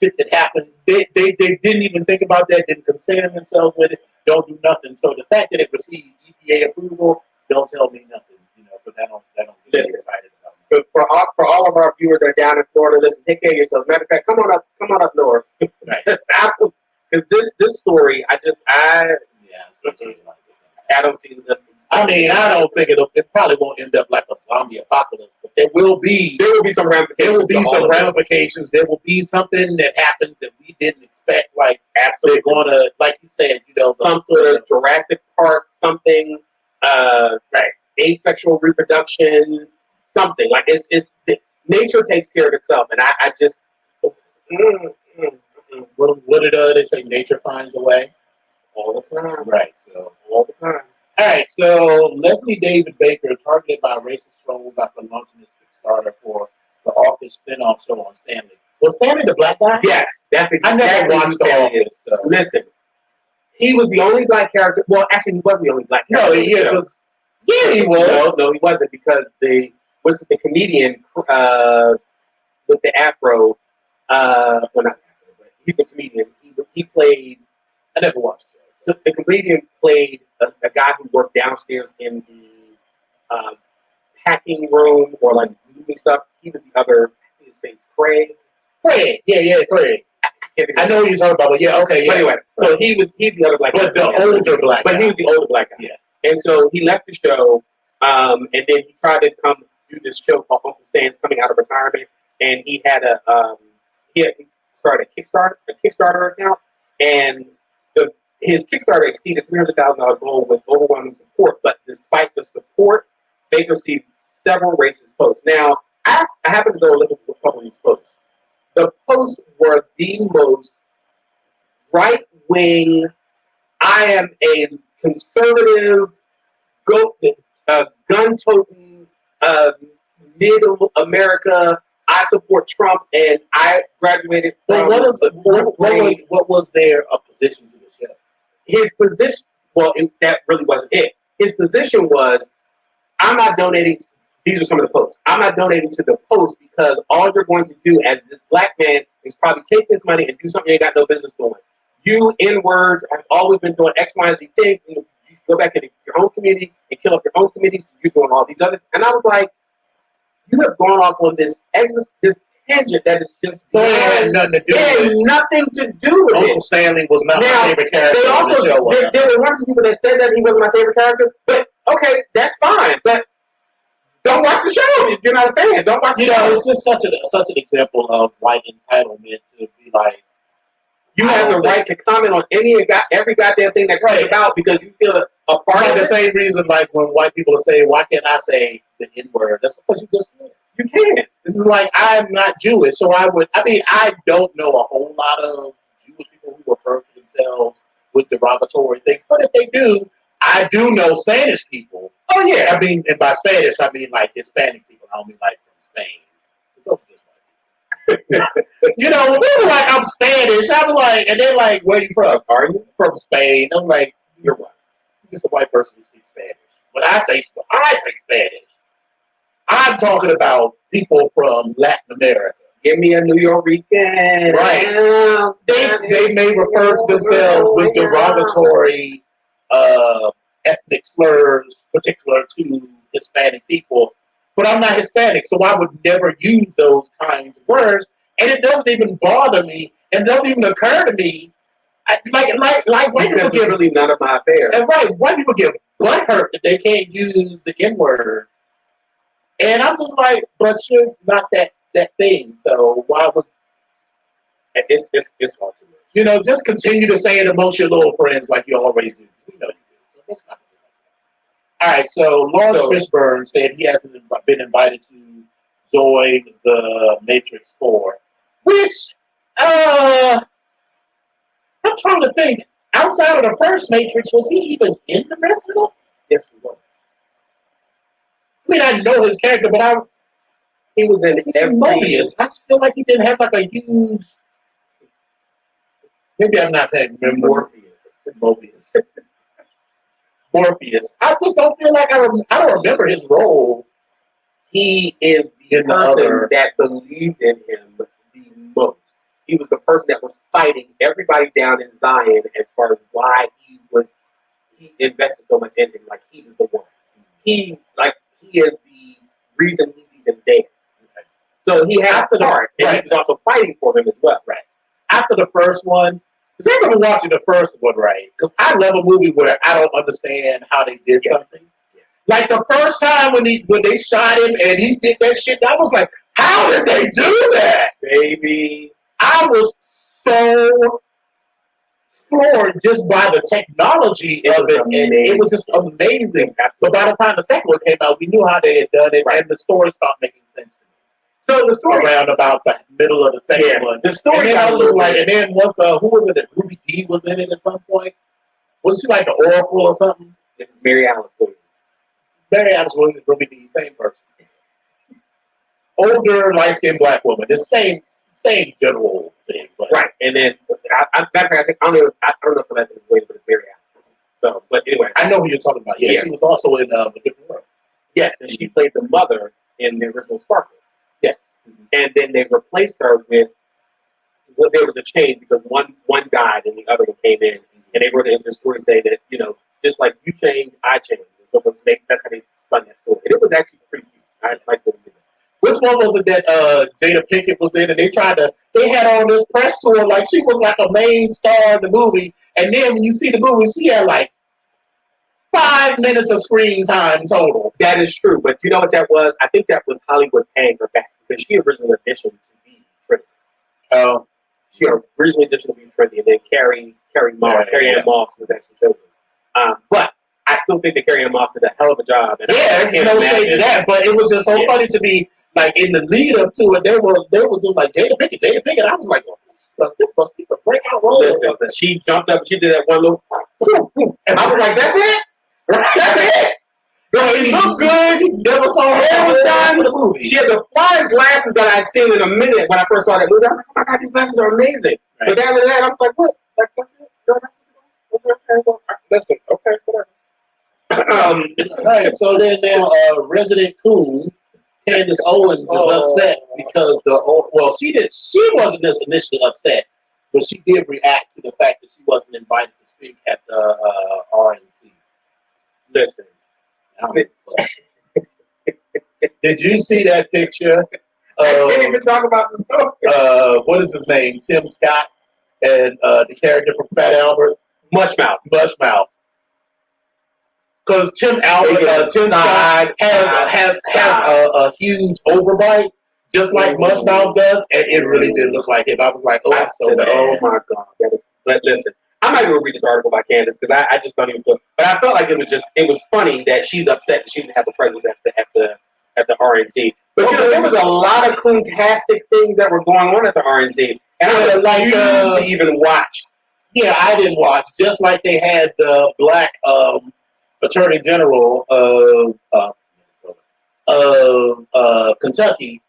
shit that happens. They didn't even think about that, didn't concern themselves with it, don't do nothing. So the fact that it received EPA approval don't tell me nothing, so that don't get me excited about it. For all of our viewers that are down in Florida, listen, take care of yourself. Matter of fact, come on up north. Right. Because this story, I don't see the. I don't think it probably won't end up like a zombie apocalypse, but there will be some ramifications. There will be some ramifications. There will be something that happens that we didn't expect. Like absolutely going to, like you said, some sort of Jurassic Park, something, right? Asexual reproduction, something like it's nature takes care of itself, and I just. What did they say? Nature finds a way all the time, right? So all the time. All right, so Leslie David Baker, targeted by racist trolls after launching his Kickstarter for the Office spinoff show on Stanley. Was Stanley the black guy? Yes, that's exactly. I never watched The Office. So. Listen, he was the only black character. Well, actually, he wasn't the only black character. No, he was. No, he wasn't, because the comedian with the afro. Well, not afro, but he's a comedian. He played. I never watched it. So the comedian played a guy who worked downstairs in the packing room or like moving stuff. He was the other. I see his face, Craig. Craig. I know who you're talking about, but yeah, okay, yeah. Anyway, so he's the other black guy. But the older black guy. But he was the older black guy. Yeah. And so he left the show, and then he tried to come do this show called Uncle Stan's Coming Out of Retirement, and he had he started a Kickstarter account, and his Kickstarter exceeded $300,000 goal with overwhelming support. But despite the support, Baker received several racist posts. Now, I happened to go look at a couple of these posts. The posts were the most right-wing, I am a conservative, gun-toting, middle America, I support Trump, and I graduated from... What was their opposition to the show? His position, that really wasn't it. His position was, I'm not donating, these are some of the posts, I'm not donating to the post because all you're going to do as this black man is probably take this money and do something you ain't got no business doing. You, N-words, have always been doing X, Y, and Z things, and you go back into your own community and kill up your own communities, you're doing all these other, and I was like, you have gone off on this tangent that is just had nothing to do with it. Uncle Stanley was not my favorite character. There were one or two people that said that he wasn't my favorite character, but okay, that's fine. But don't watch the show if you're not a fan. Don't watch the show. It's just such an example of white entitlement to be like, you have the right to comment on every goddamn thing that comes about because you feel a part of the same reason like when white people say, why can't I say the N-word? That's because you just can't. You can't. This is like, I'm not Jewish, so I don't know a whole lot of Jewish people who refer to themselves with derogatory things, but if they do, I do know Spanish people. Oh yeah, and by Spanish I mean like Hispanic people. I don't mean like from Spain. When people like I'm Spanish, I'm like, and they're like, where you from? Are you from Spain? I'm like, you're white. You're just a white person who speaks Spanish. When I say Spanish, I'm talking about people from Latin America. give me a New Yorican. Right. They may refer to themselves with derogatory ethnic slurs, particular to Hispanic people. But I'm not Hispanic, so I would never use those kinds of words. And it doesn't even bother me. It doesn't even occur to me. Like white people Because it's really none of my affair. and right, white people get butthurt that they can't use the N word. And I'm just like, but you're not that thing. So why would It's hard to live. you know, just continue to say it amongst your little friends like you always do. We know you do. So that's not all right, so Lawrence Fishburne said he hasn't been invited to join the Matrix 4, which, I'm trying to think, outside of the first Matrix, was he even in the rest of them? Yes, he was. I mean, I know his character, but he was in every... Mobius. I just feel like he didn't have like a huge... Maybe I'm not paying Mobius. Morpheus. I just don't feel like I don't remember his role. He is the person that believed in him the most. He was the person that was fighting everybody down in Zion as far as why he invested so much in him. Like he was the one. He is the reason he's even there. Okay. So he had a part, and he was also fighting for him as well. Right. After the first one, because I remember watching the first one, right? Because I love a movie where I don't understand how they did something. Yeah. Like the first time when they shot him and he did that shit, I was like, how did they do that, baby? I was so floored just by the technology of it, and it was just amazing. But by the time the second one came out, we knew how they had done it, and the story started making sense to me. So the story around about the middle of the second one, the story got a little like, and then once who was it that Ruby Dee was in it at some point? Was she like the Oracle or something? It was Mary Alice Williams. Mary Alice Williams, Ruby Dee, same person. Older, light-skinned black woman. The same general thing. But. Right, and then I don't know if the last name is Williams, but it's Mary Alice. So, but anyway, I know who you're talking about. Yeah, she was also in A Different World. Yes, and she played the mother in the original Sparkle. Yes. And then they replaced her with, well, there was a change because one died and the other one came in. And they wrote into the story saying that, you know, just like you change, I change. So that's how they spun that story. And it was actually pretty cute. I liked what they did. Which one was it that Jada Pinkett was in? And they had on this press tour like she was like a main star in the movie. And then when you see the movie, she had like 5 minutes of screen time total. That is true. But you know what that was? I think that was Hollywood paying her back because she originally auditioned to be Trinity. She originally auditioned to be Trinity, and then Carrie Ann Moss was actually chosen. But I still think that Carrie Ann Moss did a hell of a job. And there's no shade to that. But it was just so funny to me. Like in the lead up to it, they were just like Jada Pinkett. I was like, well, this must be a breakout role. Listen, she jumped up, she did that one little, and I was like, that's it. That's it. It looked good. There was so every time the movie. She had the flyest glasses that I'd seen in a minute when I first saw that movie. I was like, oh my god, these glasses are amazing. Right. But after that, I was like, what? Like, that's it? Okay, well, listen, okay, whatever. All right, so then now Resident Coon, Candace Owens is upset because she wasn't just initially upset, but she did react to the fact that she wasn't invited to speak at the RNC. Listen. Did you see that picture? I can't even talk about the story. What is his name? Tim Scott and the character from Fat Albert? Mushmouth. Because Tim Scott has a huge overbite, just like Mushmouth does, and it really did look like him. I was like, oh my god, that is. But listen. I'm not going to read this article by Candace because I just don't even feel. But I felt like it was funny that she's upset that she didn't have a presence at the RNC. But you know, there was a lot of coontastic things that were going on at the RNC, and I would like to even watch. Yeah, I didn't watch. Just like they had the black attorney general of Kentucky.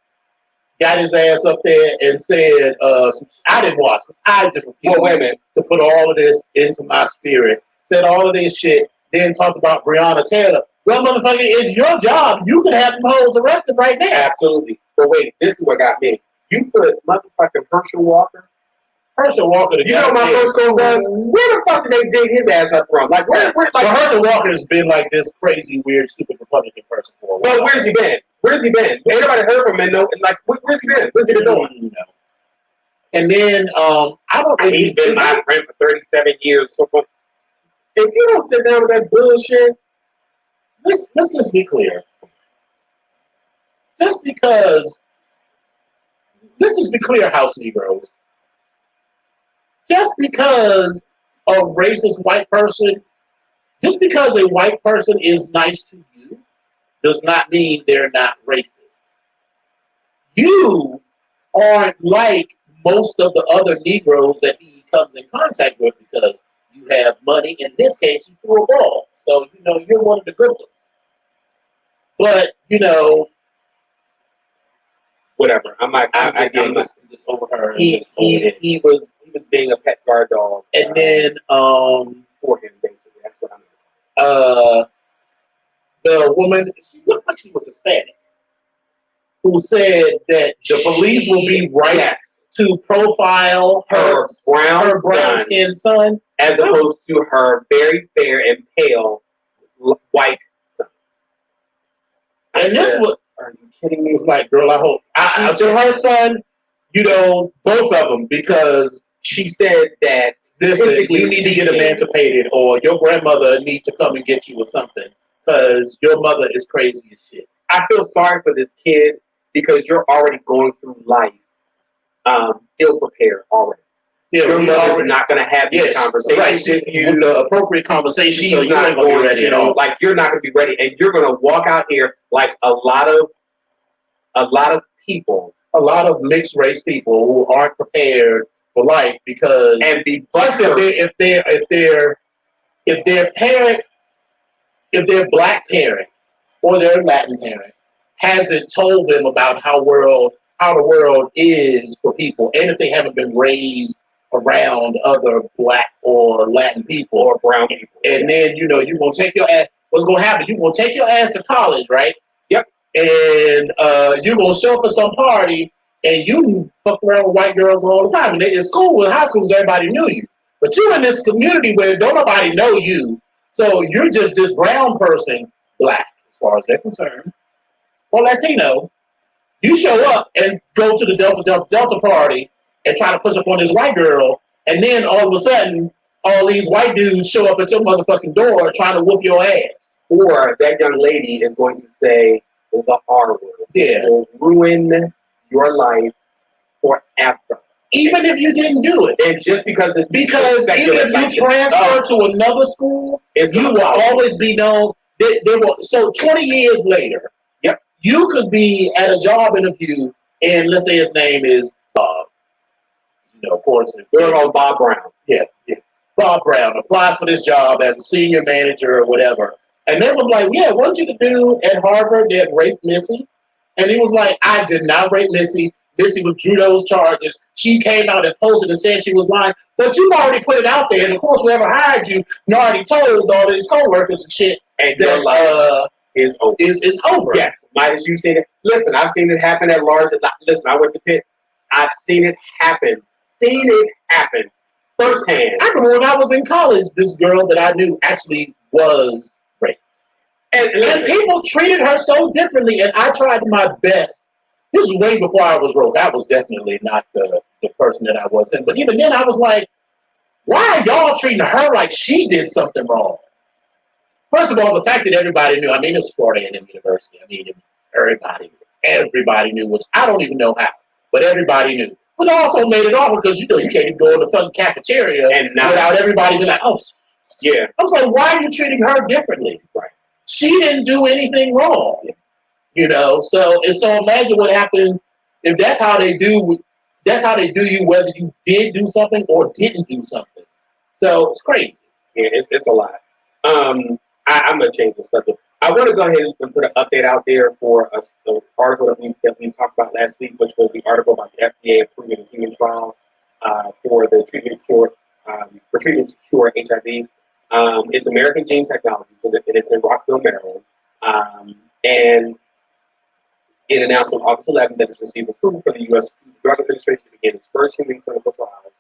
Got his ass up there and said, I didn't watch this. I just refused to put all of this into my spirit. Said all of this shit, then talked about Breonna Taylor. Well, motherfucker, it's your job. You can have them hoes arrested right now. Absolutely. But wait, this is what got me. You put motherfucking Herschel Walker. Herschel Walker. You know my first goal was, where the fuck did they dig his ass up from? Like, where like, well, Herschel Walker has been like this crazy, weird, stupid Republican person for a while. Well, where's he been? Where's he been? Ain't nobody heard from him, no. Like, where's he been? What's he been doing? You know. And then, I don't think he's been my friend for 37 years. So, if you don't sit down with that bullshit, let's just be clear. Let's just be clear, House Negroes. Just because a racist white person, just because a white person is nice to you, does not mean they're not racist. You aren't like most of the other Negroes that he comes in contact with because you have money. In this case, you threw a ball. So, you're one of the good ones. But, whatever. I just over her. He was being a pet guard dog. And then for him, basically. That's what I mean. The woman, she looked like she was Hispanic, who said that the police will be right to profile her brown-skinned son, as opposed to her very fair and pale white son. And this was, are you kidding me? Like, girl, I hope. So her son, both of them, because she said that you need to get emancipated, or your grandmother needs to come and get you or something, because your mother is crazy as shit. I feel sorry for this kid because you're already going through life ill-prepared already. Yeah, your mother's not going to have these conversations with you. The appropriate conversation, she's not going to be ready at all. Like, you're not going to be ready, and you're going to walk out here like a lot of people, a lot of mixed race people who aren't prepared for life because if their black parent or their Latin parent hasn't told them about how the world is for people, and if they haven't been raised around other black or Latin people or brown people, and then you're gonna take your ass. What's gonna happen? You're gonna take your ass to college, right? Yep. And you're gonna show up at some party, and you fuck around with white girls all the time. And in school, with high schools, everybody knew you, but you're in this community where don't nobody know you, so you're just this brown person, black as far as they're concerned, or Latino. You show up and go to the Delta party and try to push up on this white girl, and then all of a sudden, all these white dudes show up at your motherfucking door trying to whoop your ass. Or that young lady is going to say the R word. Yeah. It will ruin your life forever. Even if you didn't do it. And just because even if you transfer to another school, you will always be known. So 20 years later, yep, you could be at a job interview, and let's say his name is of course, Bob Brown. Yeah. Bob Brown applies for this job as a senior manager or whatever. And they were like, yeah, what did you do at Harvard that raped Missy? And he was like, I did not rape Missy. Missy withdrew those charges. She came out and posted and said she was lying. But you've already put it out there. And of course, whoever hired you already told all these co-workers and shit and that life is over. Is over. Yes. As you've seen it. Listen, I've seen it happen at large. Listen, I went to Pitt. I've seen it happen. Firsthand. I remember when I was in college, this girl that I knew actually was raped. And people treated her so differently, and I tried my best. This was way before I was woke. I was definitely not the person that I was in. But even then, I was like, why are y'all treating her like she did something wrong? First of all, the fact that everybody knew, it was Florida A&M University. Everybody knew, which I don't even know how, but everybody knew. But also made it awkward because, you can't even go in the fucking cafeteria and without everybody being like, oh, yeah. I was like, why are you treating her differently? Right. She didn't do anything wrong. So imagine what happens if that's how they do you, whether you did do something or didn't do something. So it's crazy. Yeah, it's a lot. I'm going to change the subject. I want to go ahead and put an update out there for the article that we talked about last week, which was the article about the FDA approving a human trial for the treatment to cure HIV. It's American Gene Technologies, and it's in Rockville, Maryland. And it announced on August 11th that it's received approval from the U.S. Food Drug Administration to begin its first human clinical trials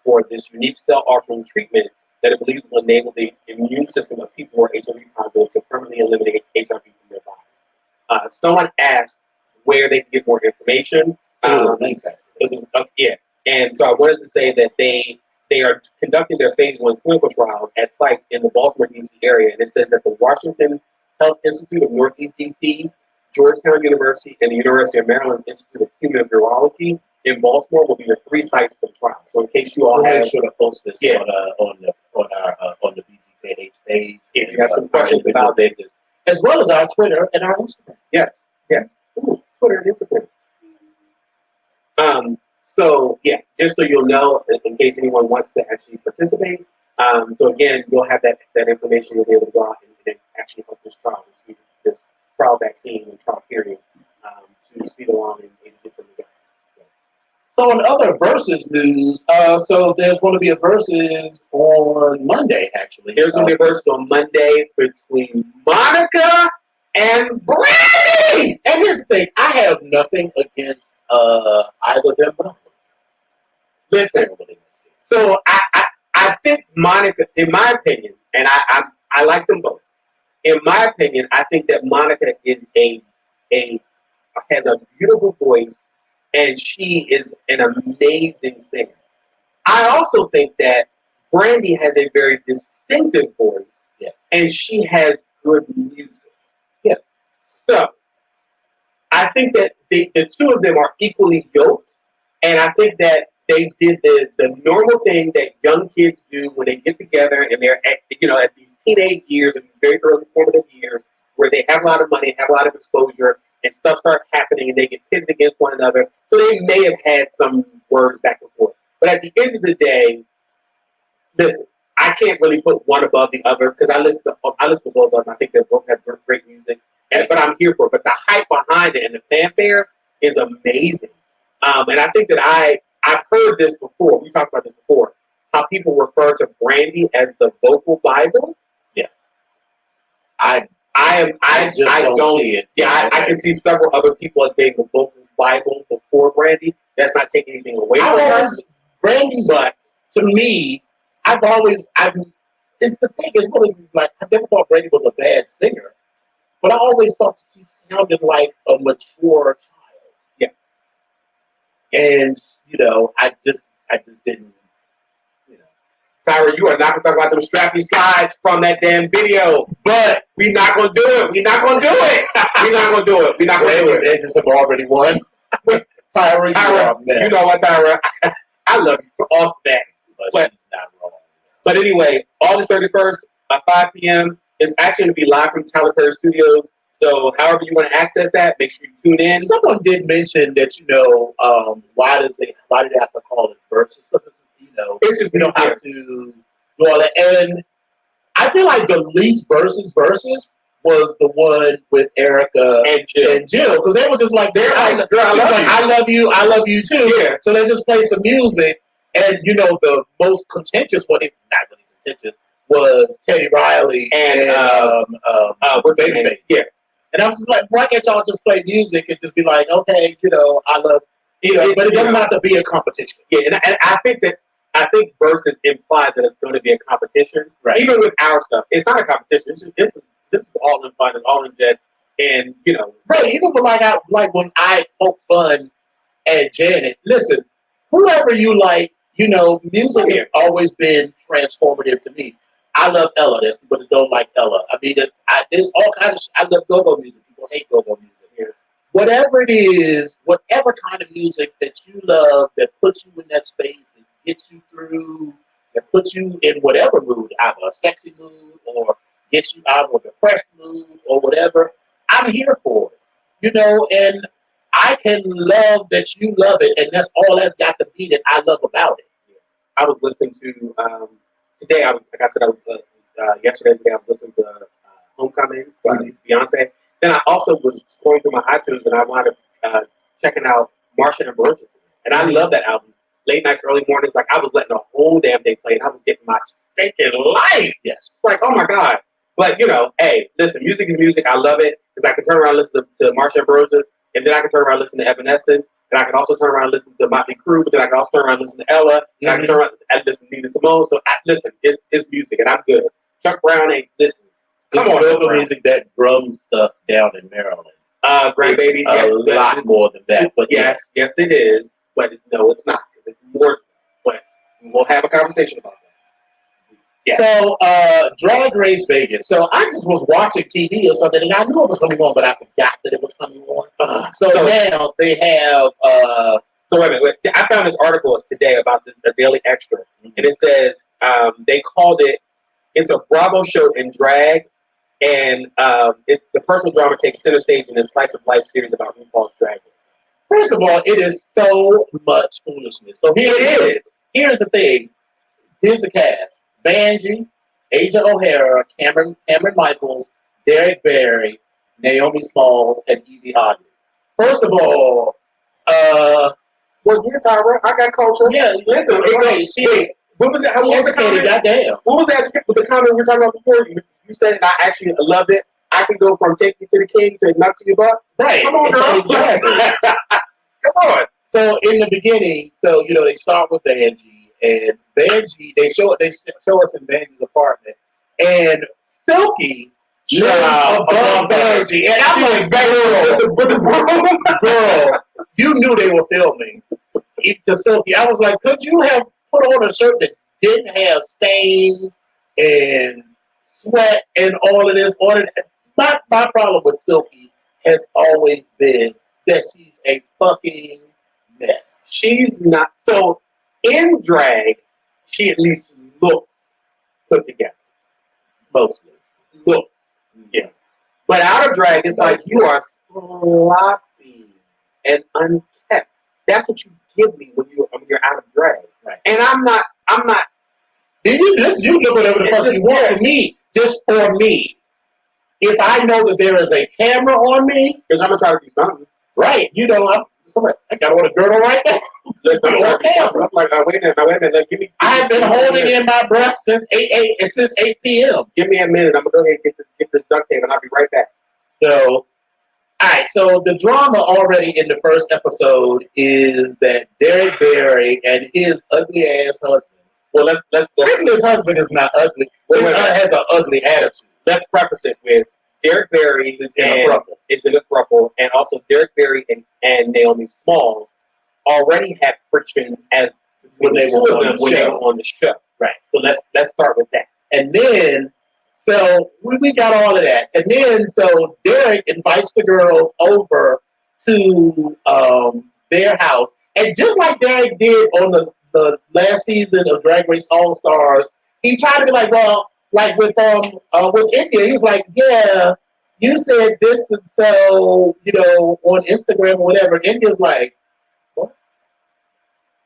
for this unique cell-altering treatment that it believes will enable the immune system of people who are HIV positive to permanently eliminate HIV from their body. Someone asked where they can get more information. It was yeah, and so I wanted to say that they are conducting their phase 1 clinical trials at sites in the Baltimore, D.C. area, and it says that the Washington Health Institute of Northeast D.C., Georgetown University, and the University of Maryland Institute of Human Virology in Baltimore will be the 3 sites for the trial. So in case you all we'll have, make sure to post this on the BGKH page. If you have some questions about this, as well as our Twitter and our Instagram. Yes. Ooh, Twitter and Instagram. So yeah, just so you'll know, in case anyone wants to actually participate. So again, you'll have that information. You'll be able to go out and actually help this trial vaccine and trial period to speed along and get some results. So in other versus news, so there's going to be a versus on Monday. Actually, there's going to be a versus on Monday between Monica and Brandy. And here's the thing: I have nothing against either of them, but listen. So I think Monica, in my opinion, and I like them both. In my opinion, I think that Monica is has a beautiful voice, and she is an amazing singer. I also think that Brandy has a very distinctive voice, yes, and she has good music. Yeah. So I think that the two of them are equally yoked, and I think that they did the normal thing that young kids do when they get together and they're at these teenage years and very early formative years where they have a lot of money, have a lot of exposure, and stuff starts happening and they get pitted against one another. So they may have had some words back and forth. But at the end of the day, listen, I can't really put one above the other because I listen to both of them. I think they both have great music, but I'm here for it. But the hype behind it and the fanfare is amazing. And I think that I've heard this before. We talked about this before. How people refer to Brandy as the vocal Bible. Yeah, I don't see it. Yeah, I can see several other people as being the vocal Bible before Brandy. That's not taking anything away from her. Brandy's, but to me, it's the thing is, like I never thought Brandy was a bad singer, but I always thought she sounded like a mature child. Yes. And I just didn't. Tyra, you are not going to talk about them strappy slides from that damn video. But we're not going to do it. We're not going to do it. We're not going to do it. We're not going to do it. Edges have already won. Tyra, you know what, Tyra? I love you for all that. But not wrong. But anyway, August 31st at 5 p.m. is actually going to be live from Tyler Perry Studios. So however you want to access that, make sure you tune in. Someone did mention that, why do they have to call it versus? Because it's just we don't have to do all that. And I feel like the least versus was the one with Erica and Jill, because they were just like, I love you too. Yeah. So let's just play some music. And the most contentious one, not really contentious, was Teddy Riley and what's his name? Yeah. And I was just like, why can't y'all just play music and just be like, okay, I love, but it doesn't have to be a competition. Yeah, and I think versus implies that it's going to be a competition. Right. Even with our stuff, it's not a competition. This is all in fun and all in jest, and right. Even with like when I poke fun at Janet, listen, whoever you like, music has always been transformative to me. I love Ella. There's people that don't like Ella. I mean, there's all kinds of. I love go-go music. People hate go-go music. Yeah. Whatever it is, whatever kind of music that you love that puts you in that space and gets you through, that puts you in whatever mood, either a sexy mood or gets you out of a depressed mood or whatever, I'm here for it. And I can love that you love it, and that's all that's got to be that I love about it. I was listening to today. Yesterday I was listening to Homecoming by Beyonce. Then I also was going through my iTunes and I wound up checking out Marsha Ambrosius, and I love that album. Late nights, early mornings, like I was letting the whole damn day play, and I was getting my stinking life. Yes, like oh my god. But hey, listen, music is music. I love it because I can turn around and listen to Marsha Ambrosius and then I can turn around and listen to Evanescence, and I can also turn around and listen to Motley Crue, but then I can also turn around and listen to Ella, and I can turn around and listen to Nina Simone. So listen, it's music, and I'm good. Chuck Brown ain't listen. Come on, the music, that drum stuff down in Maryland. Great Baby, a lot more than that. But yes, it is. But no, it's not. It's more. But we'll have a conversation about that. Yeah. So, Drag Race Vegas. So I just was watching TV or something, and I knew it was coming on, but I forgot that it was coming on. So now they have. So wait a minute. I found this article today about the Daily Extra, and it says they called it. It's a Bravo show in drag, and the personal drama takes center stage in this slice of life series about RuPaul's Drag Race. First of all, it is so much foolishness. So here it is. Here's the thing. Here's the cast. Vanjie, Asia O'Hara, Cameron Michaels, Derek Barry, Naomi Smalls, and Evie Oddly. First of all, well, yeah, Tyra, I got culture. Yeah, listen, what was it? What was the comment? Goddamn. What was the comment we were talking about before? You said, and I actually loved it. I can go from take you to the king to knock to your butt. Right. Come on, girl. Exactly. Come on. So in the beginning, they start with Vanjie. And Vanjie, they show us in Vanjie's apartment, and Silky lives above Vanjie, and I'm like, girl, you knew they were filming to Silky. I was like, could you have put on a shirt that didn't have stains and sweat and all of this on it? My problem with Silky has always been that she's a fucking mess. She's not so. In drag, she at least looks put together. Mostly. Looks. Yeah. But out of drag, it's like you are sloppy and unkept. That's what you give me when you're out of drag. Right. And I'm not. You do whatever the fuck you want for me, just for me. If I know that there is a camera on me, because I'm going to try to do something. Right. I got on a girdle right now. Listen, I'm like, wait a minute. Give me. I've been holding in my breath since 8 p.m. Give me a minute. I'm gonna go ahead and get this duct tape, and I'll be right back. So, all right. So the drama already in the first episode is that Derek Barry and his ugly ass husband. Well, let's. His husband is not ugly. He has an ugly attitude. Let's preface it with Derek Barry is in a throuple, and also Derek Barry and Naomi Smalls already had friction as when they were on the show. Right. So let's start with that. And then we got all of that. And then Derek invites the girls over to their house. And just like Derek did on the last season of Drag Race All Stars, he tried to be like, well, like with India, he was like, yeah, you said this, and so, on Instagram or whatever. And India's like, what?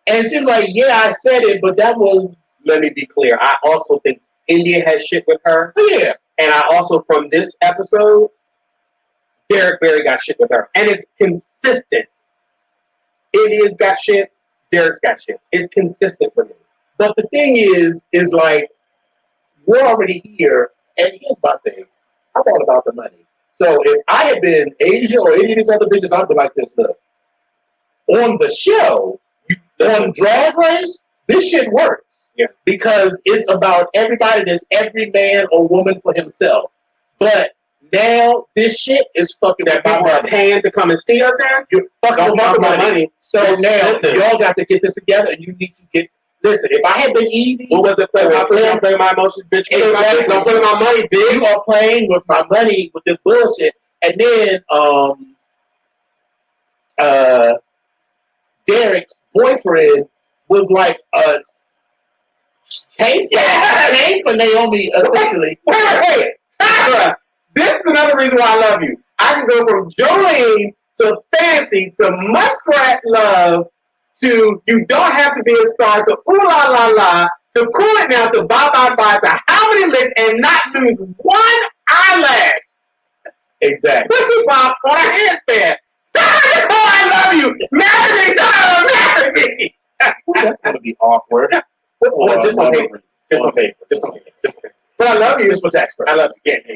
And she's like, yeah, I said it, but that was. Let me be clear. I also think India has shit with her. Yeah. And I also, from this episode, Derek Barry got shit with her. And it's consistent. India's got shit. Derek's got shit. It's consistent for me. But the thing is like, we're already here, and here's my thing. I thought about the money. So if I had been Asia or any of these other bitches, I'd be like this stuff. On the show, on Drag Race, this shit works. Yeah. Because it's about everybody that's every man or woman for himself. But now this shit is fucking that people are paying to come and see us here. You're fucking about money. So now y'all got to get this together, and you need to get. Listen, if I had been Evie, what was it? Play my emotions, bitch. Exactly. Don't play my money, bitch. You are playing with my money with this bullshit. And then Derek's boyfriend was like came for Naomi essentially. Wait. Tyra, this is another reason why I love you. I can go from Jolene to Fancy to Muskrat Love to You Don't Have to Be a Star to Ooh La La La to Cool It Now to Bye Bye Bye to How Many Licks and not lose one eyelash. Exactly. Pussy Pops on a handstand. Tyra, I love you. Marry me, Tyra, marry me. That's going to be awkward. Just on paper. But I love you. Just for tax purposes. I love you. Yeah.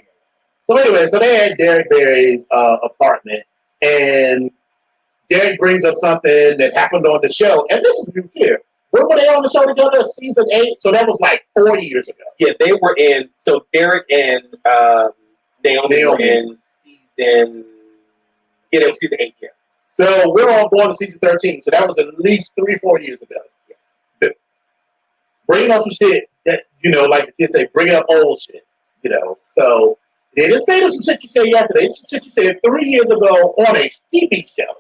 So anyway, they had Derek Barry's apartment, and Derek brings up something that happened on the show, and this is new here. When were they on the show together? Season 8, so that was like 4 years ago. Yeah, they were in. So Derek and Naomi were in season. Yeah, they were season 8. Yeah. So we're all going to season 13. So that was at least 3-4 years ago. Yeah. Bringing up some shit that, like the kids say, bringing up old shit. So they didn't say this some shit you said yesterday. It's some shit you said 3 years ago on a TV show,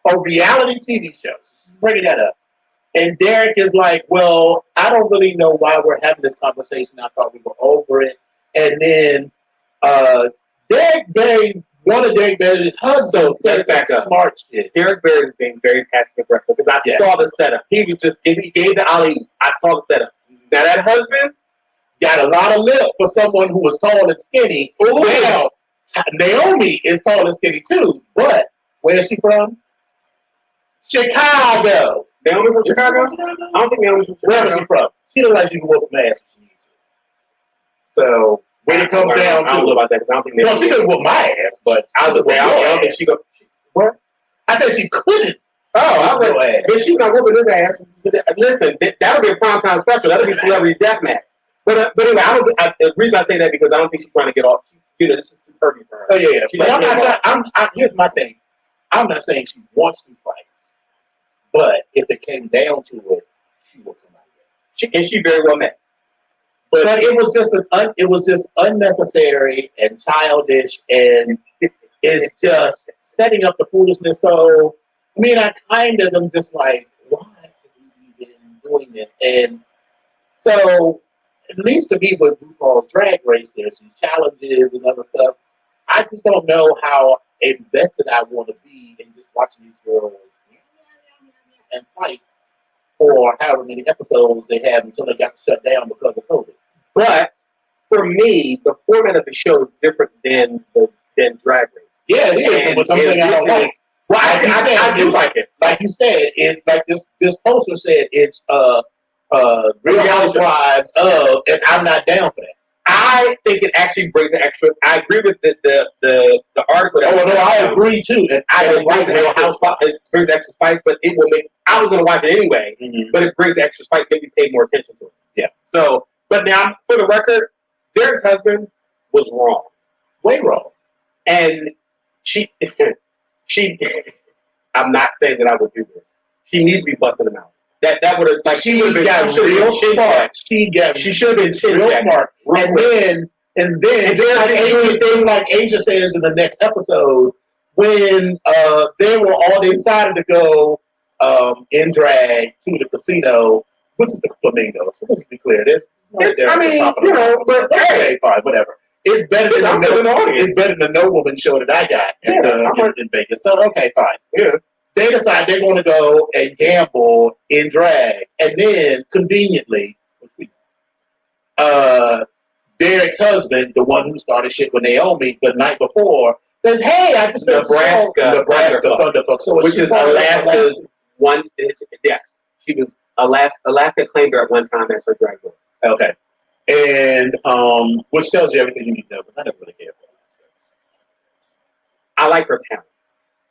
a reality TV show. So bringing that up. And Derek is like, well, I don't really know why we're having this conversation. I thought we were over it. And then Derek Barry's, one of Derek Barry's husbands said some smart shit. Derek Barry is being very passive aggressive because I saw the setup. He was just, he gave the alley. I saw the setup. Now that husband got a lot of lip for someone who was tall and skinny. Well, Naomi is tall and skinny too, but where is she from? Chicago. Naomi from Chicago? I don't think Naomi's from Chicago. Where is she from? She looks like she can whoop some ass if she needs to. So when it comes down to, I don't know about that because I don't think. Well, she could whoop my ass, but I was say I don't think she go. What? I said she couldn't. Oh, I was like, but she's not whooping his ass. Listen, that'll be a primetime special. That'll be Celebrity Deathmatch. But anyway, the reason I say that because I don't think she's trying to get off. This is too pervy for her. Oh yeah. But I'm not. Here's my thing. I'm not saying she wants to fight. But if it came down to it, she was somebody else. She very well met. But it was just unnecessary and childish, and it's just setting up the foolishness. So I kind of am just like, why have we been doing this? And so, at least to me, with RuPaul's Drag Race, there's these challenges and other stuff. I just don't know how invested I want to be in just watching these girls and fight for however many episodes they have until they got shut down because of COVID. But for me, the format of the show is different than Drag Race. Yeah, it is. But something I don't like. Well, I do like it. Like you said, it's like this poster said it's Real Housewives of, and I'm not down for that. I think it actually brings an extra. I agree with the article. I agree too. And I like Real Housewives. It brings extra spice, but it will make. I was going to watch it anyway, but it brings extra spice. Make you pay more attention to it. Yeah. So, but now for the record, Derek's husband was wrong, way wrong, and she. I'm not saying that I would do this. She needs to be busted him out. That would have like she would have been real smart. She should have been real smart. And then like Asia says in the next episode, when they decided to go in drag to the casino, which is the Flamingo. So let's be clear, but hey, fine, whatever. It's better than No Woman show that I got in Vegas. So okay, fine. Yeah. They decide they're going to go and gamble in drag, and then conveniently, Derek's husband, the one who started shit with Naomi the night before, says, "Hey, I just got Nebraska Thunderfuck," so which is Alaska's one. Yes, she was Alaska claimed her at one time as her drag queen. Okay, and which tells you everything you need to know. Because I never really care for Alaska. I like her talent.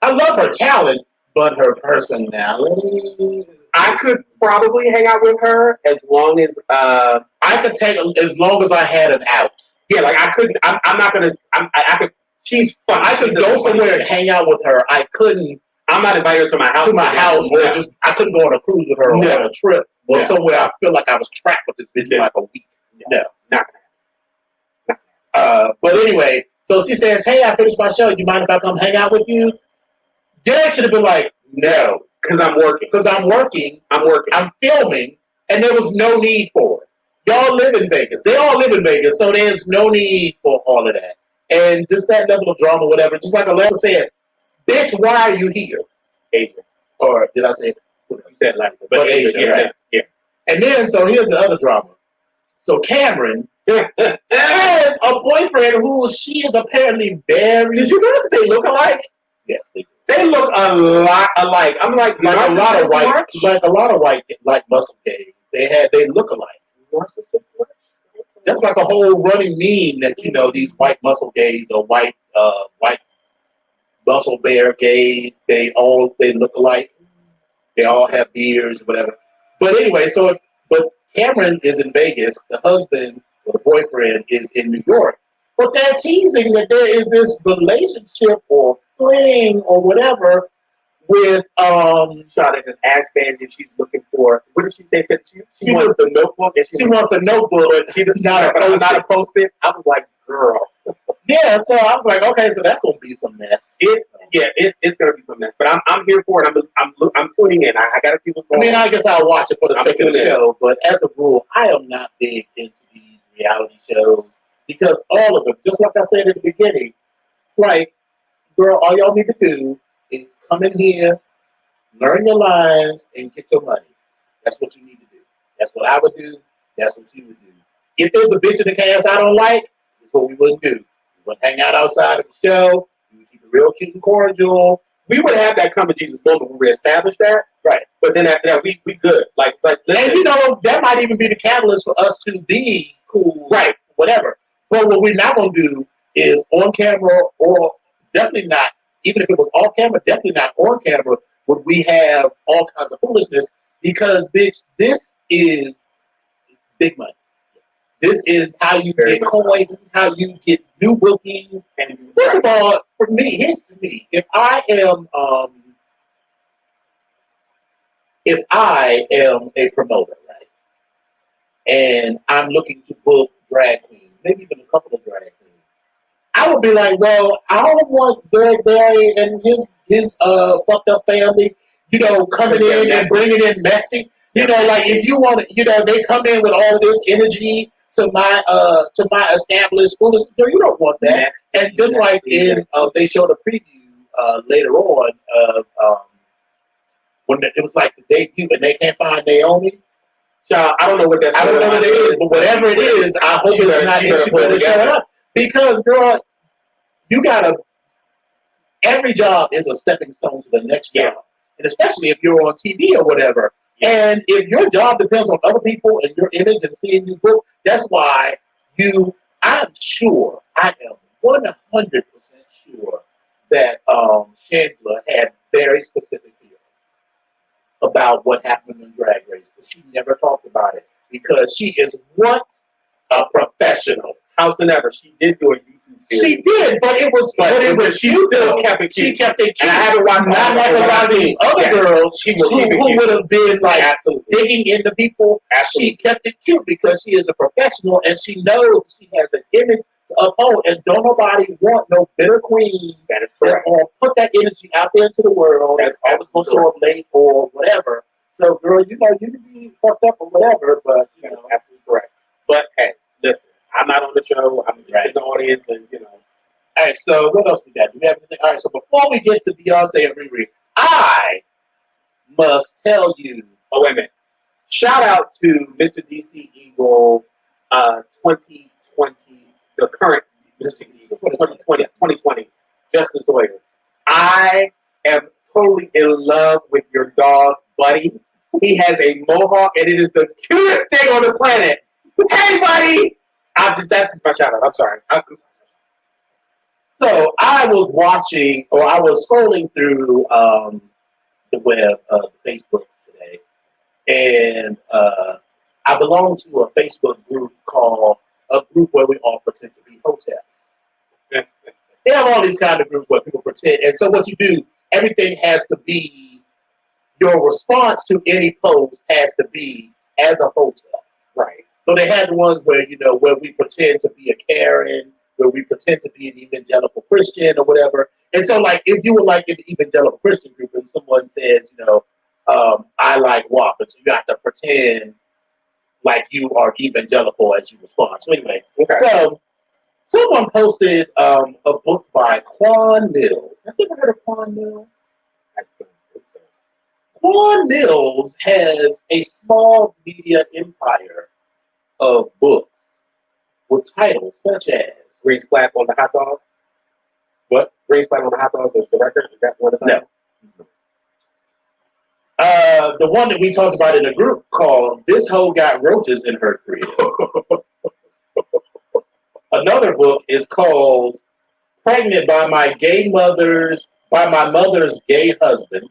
I love her talent. But her personality, I could probably hang out with her as long as I had an out. Yeah, like I couldn't. I'm not gonna. I could. She's fun. I could go somewhere and hang out with her. I couldn't. I'm not inviting her to my house. Where I couldn't go on a cruise with her or on a trip or somewhere. I feel like I was trapped with this bitch for like a week. No, not gonna happen. But anyway, so she says, "Hey, I finished my show. You mind if I come hang out with you?" Derek should have been like, no, because I'm working. I'm filming, and there was no need for it. Y'all live in Vegas. They all live in Vegas, so there's no need for all of that. And just that level of drama, whatever. Just like Alexa said, bitch, why are you here? Asia. Or did I say it? You said last name. But Asia, right? Yeah. And then, so here's the other drama. So Cameron has a boyfriend who she is apparently very... Did you notice they look alike? Yes, they do. They look a lot alike. I'm like a lot of white, like muscle gays. They look alike. That's like a whole running meme that these white muscle gays or white muscle bear gays. They look alike. They all have beards or whatever. But anyway, but Cameron is in Vegas. The husband or the boyfriend is in New York. But they're teasing that there is this relationship or fling or whatever with shot at an ass band if she's looking for. What did she say? Said she wants the notebook. And she wants the notebook, but she does not post it. I was like, girl. Yeah, so I was like, okay, so that's gonna be some mess. It's gonna be some mess. But I'm here for it. I'm tuning in. I gotta see what's going on. I guess I'll watch it for the sake of the show. But as a rule, I am not big into these reality shows because all of them, just like I said at the beginning, it's like, girl, all y'all need to do is come in here, learn your lines, and get your money. That's what you need to do. That's what I would do. That's what you would do. If there's a bitch in the cast I don't like, that's what we wouldn't do. We would hang out outside of the show. We would keep it real cute and cordial. We would have that come to Jesus moment when we establish that. Right. But then after that, we good. Like listen. And that might even be the catalyst for us to be cool. Right. Whatever. But what we're not going to do is on camera, or definitely not, even if it was off camera, definitely not on camera, would we have all kinds of foolishness, because, bitch, this is big money. This is how you get coins. This is how you get new bookings. And first of all, for me, here's to me. If I am a promoter, right, and I'm looking to book drag queens, maybe even a couple of drag queens, I would be like, well, I don't want Derek Barry and his fucked up family, coming in and bringing in messy. Like if you want to, they come in with all this energy to my established foolishness. You don't want that. And just like they showed a preview later on of when it was like the debut and they can't find Naomi. Child, I don't know what that is. I don't know what it is, but whatever it is, I hope it's not she better show it up. Because, girl, every job is a stepping stone to the next job. And especially if you're on TV or whatever. And if your job depends on other people and your image and seeing you book, that's why I'm sure, I am 100% sure that Chandler had very specific feelings about what happened in Drag Race, but she never talks about it because she is a professional. House than ever. She did do a YouTube series. She did, but she still kept it cute. She kept it cute. And I haven't watched not like a lot of these other girls who would have been like digging into people. Absolutely. She kept it cute because she is a professional and she knows she has an image to uphold, and don't nobody want no bitter queen that is correct. Put that energy out there into the world. That's always going to show up late or whatever. So, girl, you can be fucked up or whatever, but absolutely correct. But hey, listen. I'm not on the show. I'm just in the audience, and All right. So what else we got? Do we have anything? All right. So before we get to Beyonce and Riri, I must tell you. Oh, wait a minute! Shout out to Mr. DC Eagle, 2020, the current Mr. Eagle, 2020, Justin Sawyer. I am totally in love with your dog, Buddy. He has a mohawk, and it is the cutest thing on the planet. Hey, Buddy! That's just my shout out. I'm sorry. So I was watching, or I was scrolling through the web, Facebooks today, and I belong to a Facebook group called a group where we all pretend to be hotels. They have all these kind of groups where people pretend, and so what you do, everything has to be, your response to any post has to be as a hotel. Right. So they had the ones where, where we pretend to be a Karen, where we pretend to be an evangelical Christian or whatever. And so, like, if you were like in the evangelical Christian group and someone says, I like WAP, so you have to pretend like you are evangelical as you respond. So anyway, So someone posted a book by Quan Mills. Have you ever heard of Quan Mills? Quan Mills has a small media empire of books with titles such as Green Splat on the Hot Dog. What? Green Splat on the Hot Dog, the record? Is that one of them? No. The one that we talked about in the group called This Hoe Got Roaches in Her Crib. Another book is called pregnant by my mother's gay husband.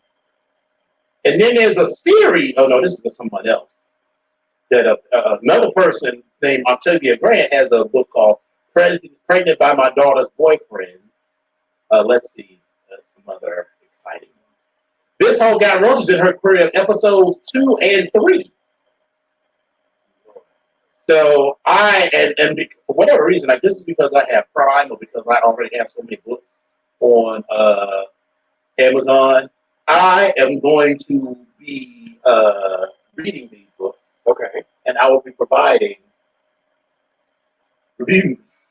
And then there's a series. Oh no, this is someone else. That another person named Octavia Grant has a book called "Pregnant by My Daughter's Boyfriend." Let's see, some other exciting ones. This whole got roaches in her career, episodes 2 and 3. So for whatever reason, like this is because I have Prime or because I already have so many books on Amazon. I am going to be reading these books, Okay. and I will be providing reviews.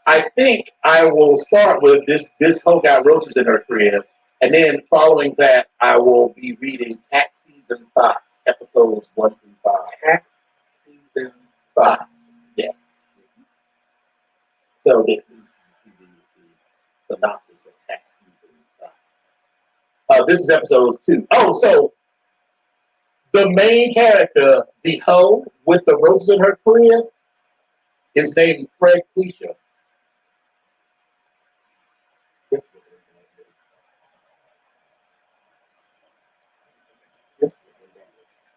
I think I will start with this hoe got roaches in her crib, and then following that, I will be reading Tax Season Thoughts, episodes 1 through 5. Tax Season Thoughts, yes. So the synopsis was Tax Season Thoughts. This is episode 2. Oh, so the main character, the hoe with the roaches in her crib, is named Fred Quisha.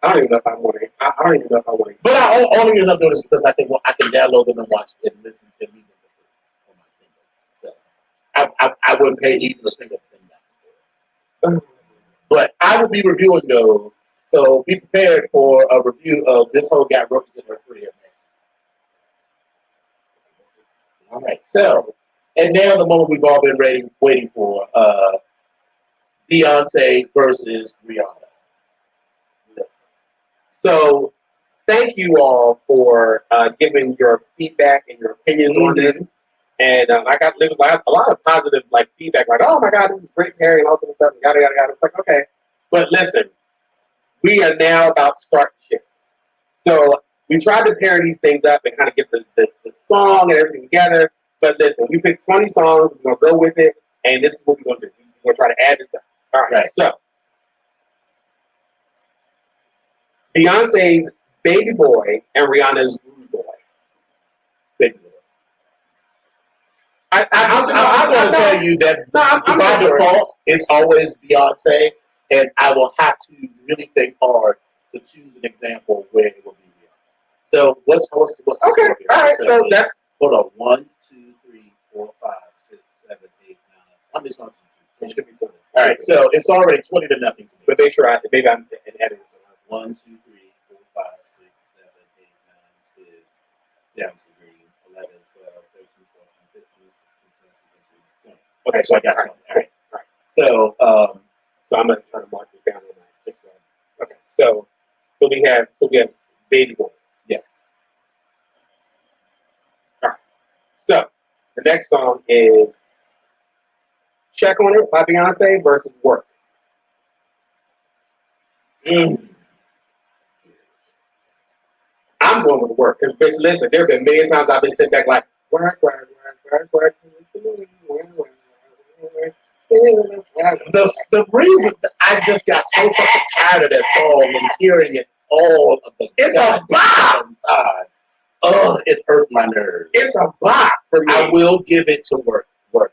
I don't even know if I want to. I don't even know if I want to. But I only end up doing this because I can download them and watch it and listen to them on my Kindle. So I wouldn't pay even a single thing back. But I will be reviewing those. So be prepared for a review of This Whole Got Roaches in Her Career. All right. So, and now the moment we've all been waiting for, Beyonce versus Rihanna. Listen. So, thank you all for giving your feedback and your opinions on this. And there was a lot of positive feedback, like, "Oh my God, this is great pairing," and all sorts of stuff. And yada yada yada. It's like, okay, but listen, we are now about to start shit. So we tried to pair these things up and kind of get the song and everything together. But listen, we picked 20 songs. We're gonna go with it, and this is what we're gonna do. We're gonna try to add this up. All right. So Beyonce's Baby Boy and Rihanna's Rude Boy. Baby Boy. I'm going to tell you that by default, it's always Beyonce, and I will have to really think hard to choose an example where it will be Rihanna. So what's the score here? All right. So that's hold on. 1, 2, 3, 4, 5, 6, 7, 8, 9. I'm just going to choose. It should be 4. All right. So it's already 20 to nothing to me. But make sure maybe I'm an editor. 1, 2, 3, 4, 5, 6, 7, 8, 9, 10. Down to green. 11, 12, 13, 14, 15, 16, 17, 18, 20. Okay, so I got 20. All right. So I'm gonna try to mark this down on that. Just okay. So we have Baby Boy. Yes. All right. So the next song is "Check on It" by Beyonce versus "Work." I'm going with "Work" because, bitch, listen, there have been many times I've been sitting back like, work. The reason I just got so fucking tired of that song and hearing it all of the time. Oh, it hurt my nerves. It's a bop for me. I will give it to Work. What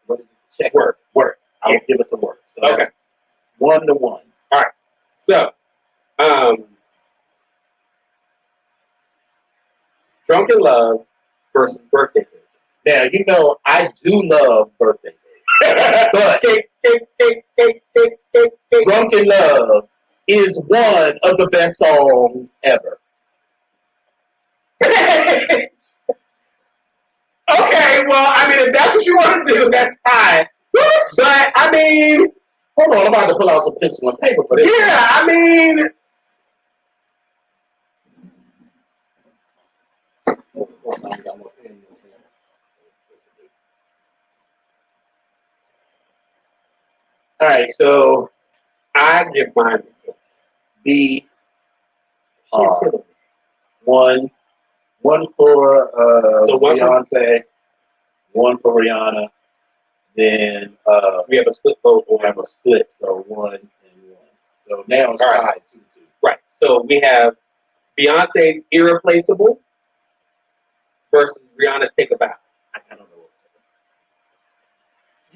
is it? Check Work. I will give it to Work. So okay. 1-1. All right. So, Drunken Love versus Birthday Cake. Now, you know, I do love Birthday Cake. But Drunken Love is one of the best songs ever. Okay, well, I mean, if that's what you want to do, that's fine. But, I mean... Hold on, I'm about to pull out some pencil and paper for this. Yeah, I mean... All right, so I give mine the one for Beyonce, one for Rihanna. Then we have a split vote. We'll have a split, so 1 and 1. So now it's tied 2-2. Right. So we have Beyonce's "Irreplaceable" versus Rihanna's "Take a Bow." I don't know.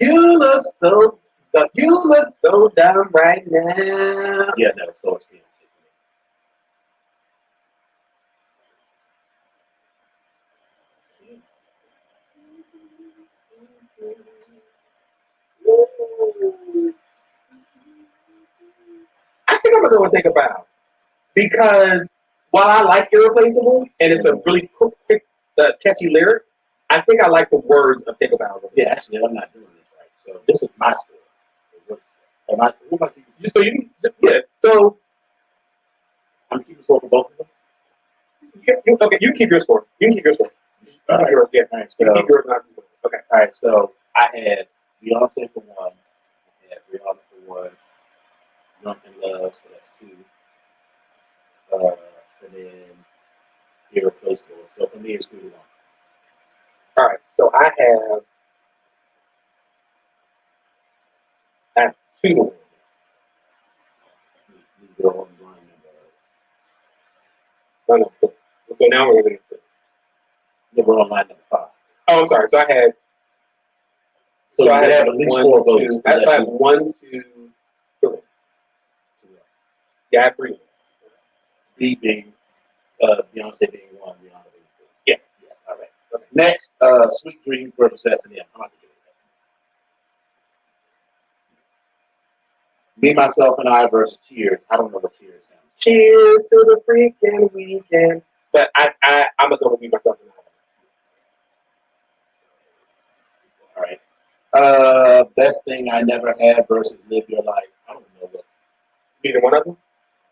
You look so dumb right now. Yeah, no, so it's being sick. I think I'm gonna go and take a bow because while I like Irreplaceable and it's a really quick, catchy lyric, I think I like the words of Take a Bow. Yeah, actually, I'm not doing this right. So this is my score. Who am I keeping? So you, yeah. So I'm keeping score for both of us. okay, you keep your score. You can keep your score. All right. Yours, yeah. All right. You So, keep yours, not yours. Okay. all right. So I had Beyonce for one. I had Rihanna for one. Drunk in Love, so that's two. And then Irreplaceable. So for me, it's 3-1. All right. So I have 2. We go on line No, no. So now we're going to. we're on line number 5. Oh, I'm sorry. So I had. So I you had have at least 1, 4 votes. 2. I had 1, 2, 3. Yeah, I have 3. B being Beyonce being 1, Rihanna being 2. Yeah. Yes. All right. Okay. Next, Sweet Dreams versus S&M. I'm not gonna give it S&M. Me, Myself, and I versus Cheers. I don't know what Cheers sounds. Cheers to the freaking weekend. But I'm gonna go with Me, Myself, and I. All right. Best Thing I Never Had versus Live Your Life. I don't know what. Either one of them.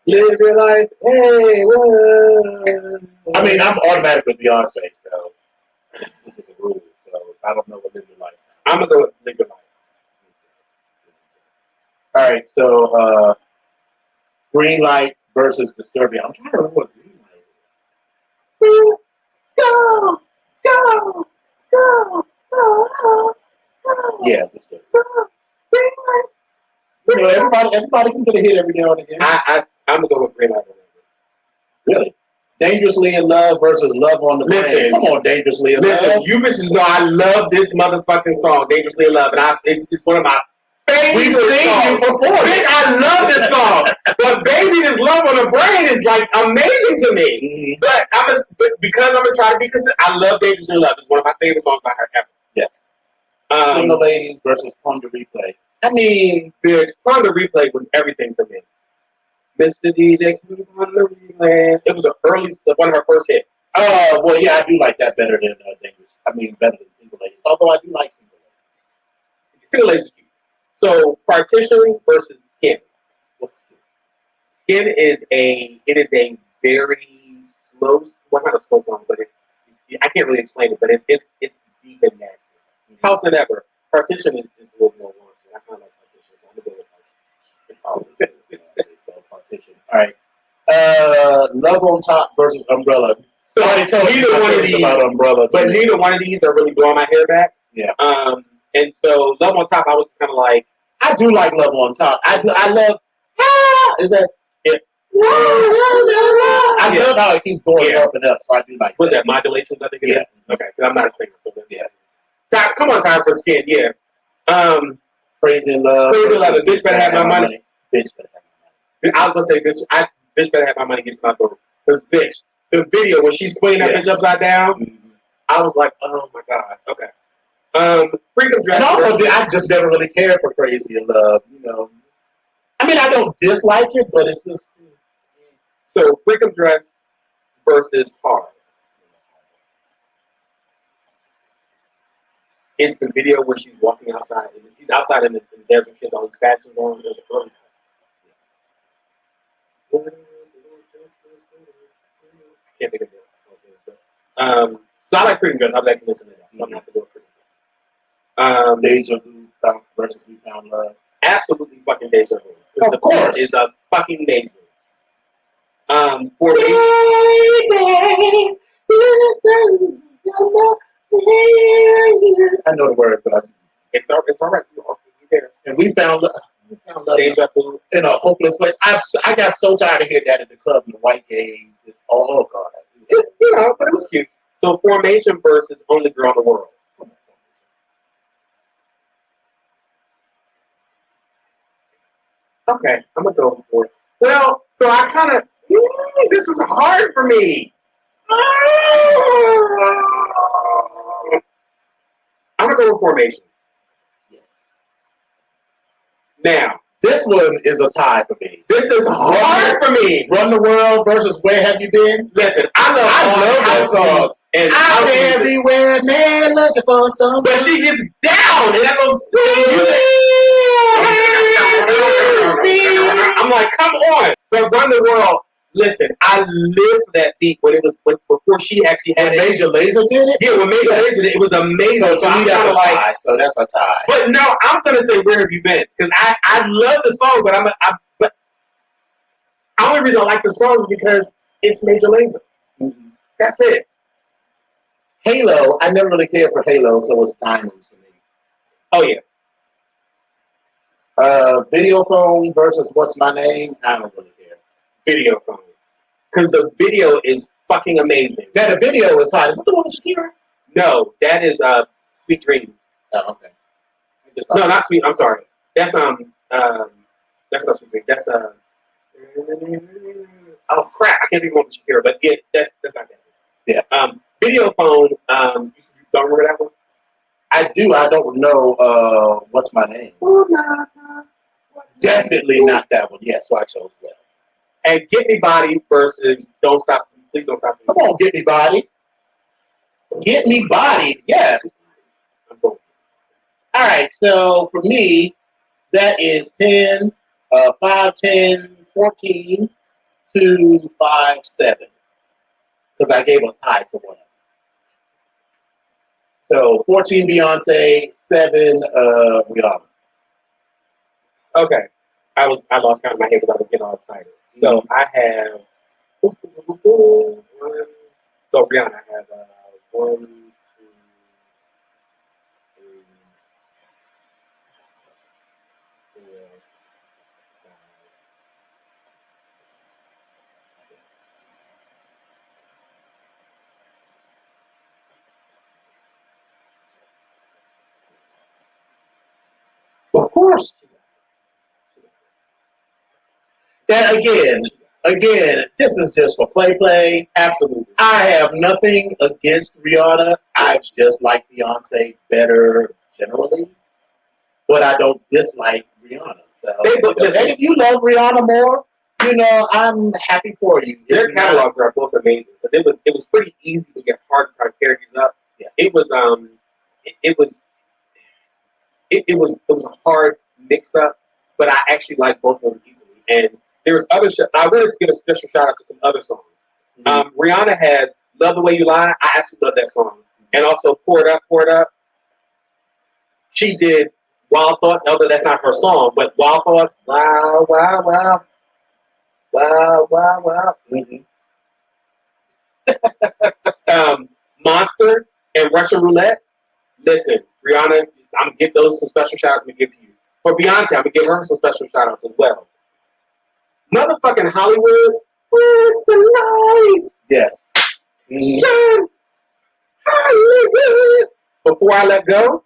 Live your life. Hey, whoa. I mean, I'm automatic with Beyonce, so this is the rule. So I don't know what Live Your Life sounds. I'm gonna go with Live your life. All right. So Green Light versus Disturbia. I'm trying to remember what Green Light is. Go, go, go, go, go. Yeah, Disturbia. You know, everybody can get a hit every now and again. I'm gonna go with Green Light. Really? Dangerously in Love versus Love on the Brain. Come on, Dangerously in Love. You bitches know I love this motherfucking song, Dangerously in Love, and it's one of my favorite We've seen songs. you perform. Bitch, I love this song, but baby, this Love on the Brain is like amazing to me. Mm-hmm. But because I'm gonna try to be consistent. I love Dangerously in Love. It's one of my favorite songs by her ever. Yes. Single Ladies versus Ponder Replay. I mean, bitch, Ponder Replay was everything for me. Mr. DJ, Ponder Replay. It was one of her first hits. Well, yeah, I do like that better than Dangerous. I mean, better than Single Ladies. Although I do like Single Ladies. Single Ladies is cute. So, Partition versus Skin. What's Skin? Skin is a very slow, well, not a slow song, but I can't really explain it, but it's deep and nasty. House and Ever. Partition is just a little more raunchy. I kind of like Partition, so I'm going to go with Partition. So, Partition. All right. Love on Top versus Umbrella. So neither one of these about Umbrella, but neither one of these are really blowing my hair back. Yeah. And so Love on Top, I was kind of like, I do like Love on Top. I love. Is that? Yeah. I love how it keeps going up and up. So I do like. What's that? Modulations, I think it is. Okay, because I'm not a singer. So yeah. Come on, time for Skin. Yeah. Crazy in Love. Crazy in Love. The bitch better have my money. Bitch better have my money. I was gonna say, bitch better have my money against my throat. Because bitch, the video when she's swinging that bitch upside down, I was like, oh my god. Okay. Freedom Dress. And also, I just never really cared for Crazy in Love. You know, I mean, I don't dislike it, but it's just. So Freedom Dress versus Hard. It's the video where she's walking outside. And she's outside in the desert. She has all these fashions on. There's a early. I can't think of it. So I like Freedom Dress. I'd like to listen to that. So I'm not going to go with Freedom Dress. Deja Vu versus We Found Love. Absolutely fucking Deja Vu. Of course. It's a fucking amazing. For me. I know the word, but it's all right. You're there. And we found love. Deja Vu in a hopeless place. I got so tired of hearing that in the club. The white gays. Just, oh god. But it was cute. So Formation versus Only Girl in the World. Okay, I'm gonna go for it. Well, so I kind of this is hard for me. I'm gonna go with Formation. Yes. Now, This one is a tie for me. this is hard for me. Run the World versus Where Have You Been? Listen, I love that song. and I'm everywhere, man, looking for something. but she gets down, and that's I'm like, come on. But Run the World, listen, I lived for that beat before she actually had When Major Lazer did it? Yeah, when Major Lazer did it, it was amazing. So I'm that's kind a of like, tie. So that's a tie. but no, I'm gonna say Where Have You Been? Because I love the song, but but the only reason I like the song is because it's Major Lazer. Mm-hmm. That's it. Halo, I never really cared for Halo, so it's Diamonds for me. Oh yeah. Video Phone versus What's My Name? I don't really care. Video Phone. Because the video is fucking amazing. Now the video is hot. Is it the one with Shakira? No, that is Sweet Dreams. Oh, okay. No, not Sweet. I'm sorry. That's not Sweet Dreams. That's oh crap! I can't think of Shakira, but yeah, that's not that. Yeah. Video Phone. You don't remember that one? I do. I don't know. What's My Name? Definitely not that one. Yeah, so I chose that. And Get Me Body versus Don't Stop. Please Don't Stop. Come on, Get Me Body. Get Me Body. Yes. I'm going. All right. So for me, that is 10, 5, 10, 14, 2, 5, 7. Because I gave a tie to one of them. So 14 Beyonce, 7 Rihanna. Okay. I lost count in my head because I was getting all excited. So I have so Rihanna, I have 1, 2, 3, 4, 5, 6. Of course. And again, this is just for play. Absolutely. I have nothing against Rihanna. I just like Beyonce better generally, but I don't dislike Rihanna. So, and if you love Rihanna more, I'm happy for you. Their catalogs are both amazing because it was pretty easy to get hard to try to carry these up. Yeah. It was a hard mix up, but I actually like both of them equally. And there's other I wanted to give a special shout out to some other songs. Mm-hmm. Rihanna has "Love the Way You Lie." I actually love that song, and also "Pour It Up, Pour It Up." She did "Wild Thoughts," although that's not her song, but "Wild Thoughts." Wow, wow, wow, wow, wow, wow. Mm-hmm. Monster and Russian Roulette. Listen, Rihanna, I'm gonna give those some special shout outs. I'm gonna give to you. For Beyonce, I'm gonna give her some special shout outs as well. Motherfucking Hollywood, where's the lights? Yes. Shine Hollywood. Before I let go,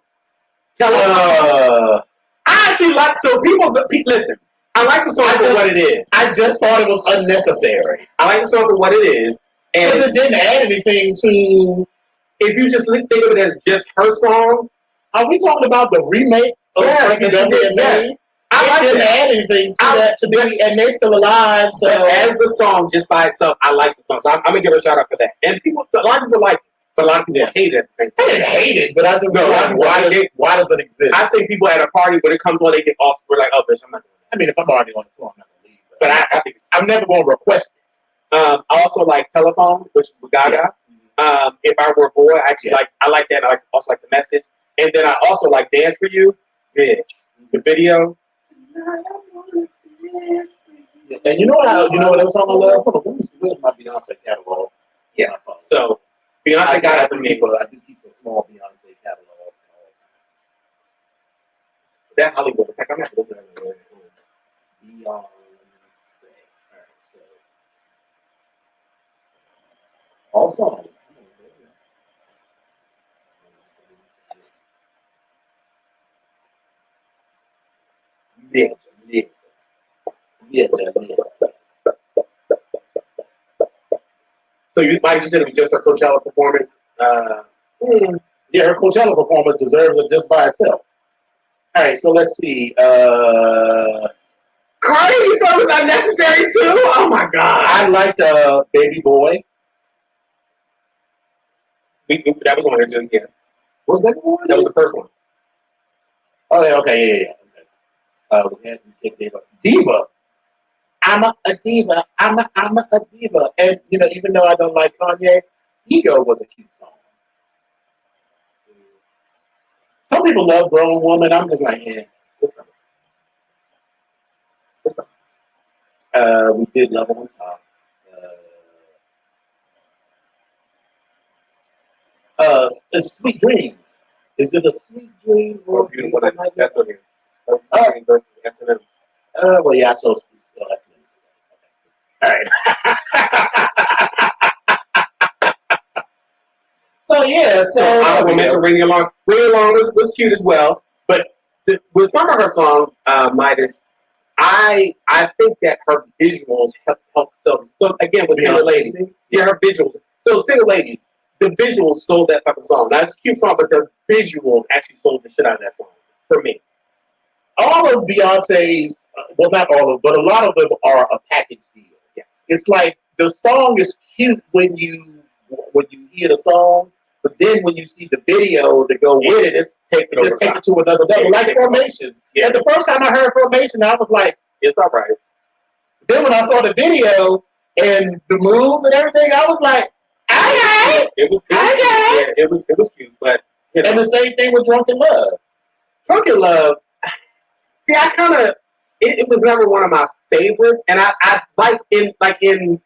I actually like, so people listen. I like the song for what it is. I just thought it was unnecessary. I like the song for what it is, and because it didn't add anything to. If you just think of it as just her song, are we talking about the remake of Frankie W. Yes. I didn't add anything to that to be, and they're still alive. So as the song just by itself, I like the song. So I'm gonna give her a shout out for that. And a lot of people like it, but a lot of people hate it at the same time. I didn't hate it, but I just why does it exist? I think people at a party when it comes on, they get off. We're like, oh, bitch, I'm not doing it. I mean, if I'm already on the floor, I'm not gonna leave. But I think I'm never gonna request it. I also like Telephone, which is Gaga. Yeah. If I Were a Boy, I like that. I also like the message. And then I also like Dance for You, bitch. The video. And you know what else song I love? Hold on, where's my Beyonce catalog? Yeah. So Beyonce got it for me. But I do keep a small Beyonce catalog at all times. That Hollywood. In fact, I'm not looking at it. Beyonce. All right, so all songs. Yes. Yes. So you said it was just her Coachella performance. Yeah, her Coachella performance deserves it just by itself. All right, so let's see. Cardi, you thought it was unnecessary too? Oh my God! I liked Baby Boy. That was on there too. Yeah. Was Baby Boy? That was the first one. Oh yeah, okay. We had Diva. I'm a diva. I'm a diva. And you know, even though I don't like Kanye, Ego was a cute song. Some people love Grown Woman. I'm just like, yeah, it's not. We did Love on Top. Sweet Dreams. Is it a Sweet Dream or Beautiful Night? That's okay. That's versus S&M. Well, yeah, I chose S&M. All right. So yeah, I will mention Ring Along. Ring Along was cute as well, but with some of her songs, Midas, I think that her visuals help sell. So again, with Single Ladies, yeah, her visuals. So Single Ladies, the visuals sold that type of song. Now it's a cute song, but the visuals actually sold the shit out of that song for me. All of Beyonce's, well, not all of, but a lot of them are a package deal. Yes. It's like the song is cute when you hear the song, but then when you see the video to go with it, it takes it to another level. Like Formation. Yeah. And the first time I heard Formation, I was like, it's all right. Then when I saw the video and the moves and everything, I was like, okay. It was cute, but you know. And the same thing with Drunken Love. Drunken Love. See, I kind of it was never one of my favorites, and I like in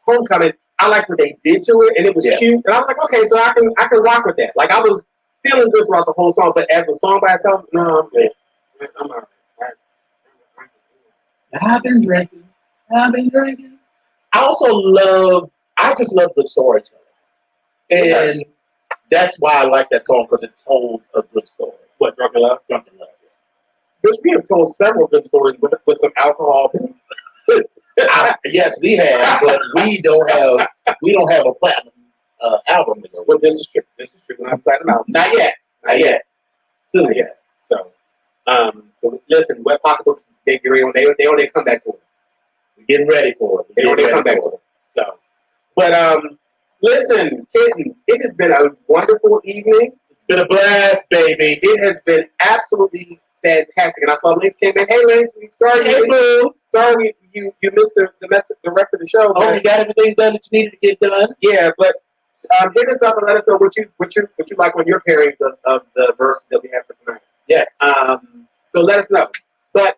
Homecoming, I liked what they did to it, and it was cute, and I was like, okay, so I can rock with that. Like I was feeling good throughout the whole song, but as a song by itself, no, I'm good. I'm all right. I've been drinking. I just love good storytelling, and that's why I like that song because it told a good story. What, Drunken Love? Drunken Love. Which we have told several good stories with some alcohol. Yes, we have, but we don't have a platinum album to go. Well, this is true. We don't have a platinum album. Not yet. Soon. Not yet. So, listen, Wet Pocketbooks, they on their comeback tour. We're getting ready for it. They on their comeback tour. So, but listen, kittens, it has been a wonderful evening. It's been a blast, baby. It has been absolutely fantastic. And I saw Lynx came in. Hey, Lynx, sorry you missed the rest of the show. Oh, you got everything done that you needed to get done? Yeah, but hit us up and let us know what you like on your pairings of the verse that we have for tonight. Yes. So let us know. But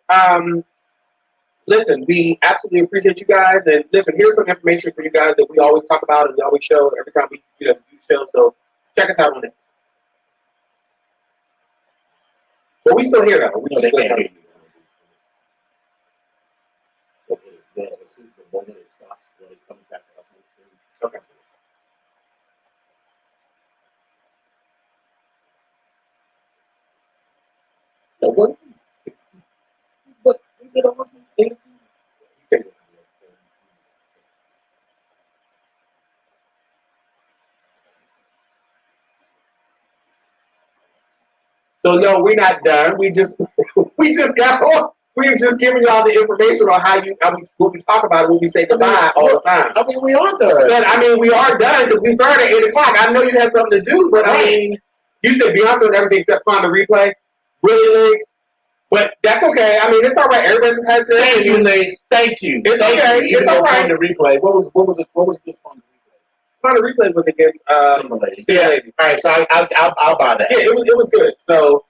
listen, we absolutely appreciate you guys. And listen, here's some information for you guys that we always talk about and we always show every time we do show. So check us out on this. But we still here though. We still hear you. The moment it stops, when it comes back to us. Okay. So what we did on this thing? So no, we're not done. We just got on. We're just giving y'all the information on what we talk about when we say goodbye all the time. I mean, we are done. But I mean, we are done because we started at 8 o'clock. I know you had something to do, but I mean, you said Beyonce and everything except on the replay. Really, Lynx? But that's okay. I mean, it's all right. Everybody's had to. Thank you, Lynx. Thank you. It's okay. It's all right. The replay. What was this on the replay? On the replay was against Single Ladies. Yeah. All right. So I'll buy that. Yeah, it was good. So.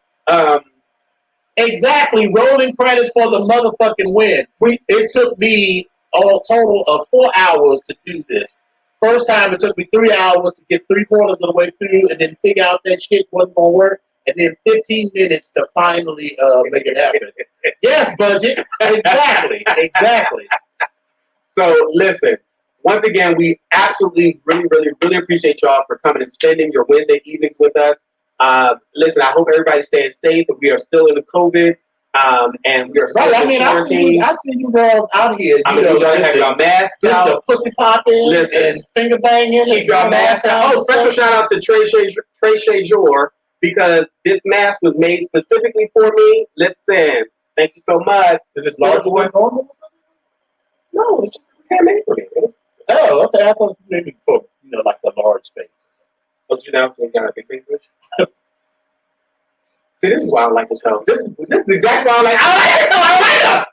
Exactly, rolling credits for the motherfucking win. It took me a total of 4 hours to do this. First time it took me 3 hours to get 3/4 of the way through and then figure out that shit wasn't gonna work, and then 15 minutes to finally make it happen. Yes, budget. Exactly. So listen, once again, we absolutely, really, really, really appreciate y'all for coming and spending your Wednesday evenings with us. Listen, I hope everybody's staying safe. We are still in the COVID And we are Right, I mean, I see you girls out here. I'm gonna have y'all masks just out. the pussy popping and finger banging. Keep y'all masks out. Oh, special shout out to Trey Shajor because this mask was made specifically for me. Listen, thank you so much. Is it larger than normal? No, it's just handmade for me. Oh, okay. I thought maybe for like the large space. What's you down to? Got a big fish? See, this is why I like this show. This is exactly why I like. I like it.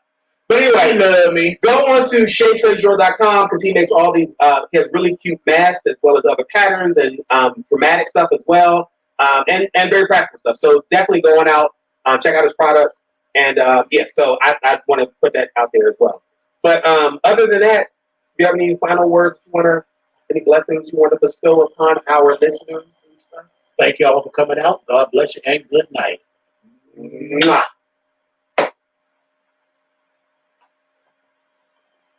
But anyway, go on to ShayTreasure.com because he makes all these. He has really cute masks as well as other patterns and dramatic stuff as well, and very practical stuff. So definitely going out, check out his products, and yeah. So I want to put that out there as well. But other than that, do you have any final words you want to, any blessings you want to bestow upon our listeners? Thank you all for coming out. God bless you and good night. Mwah.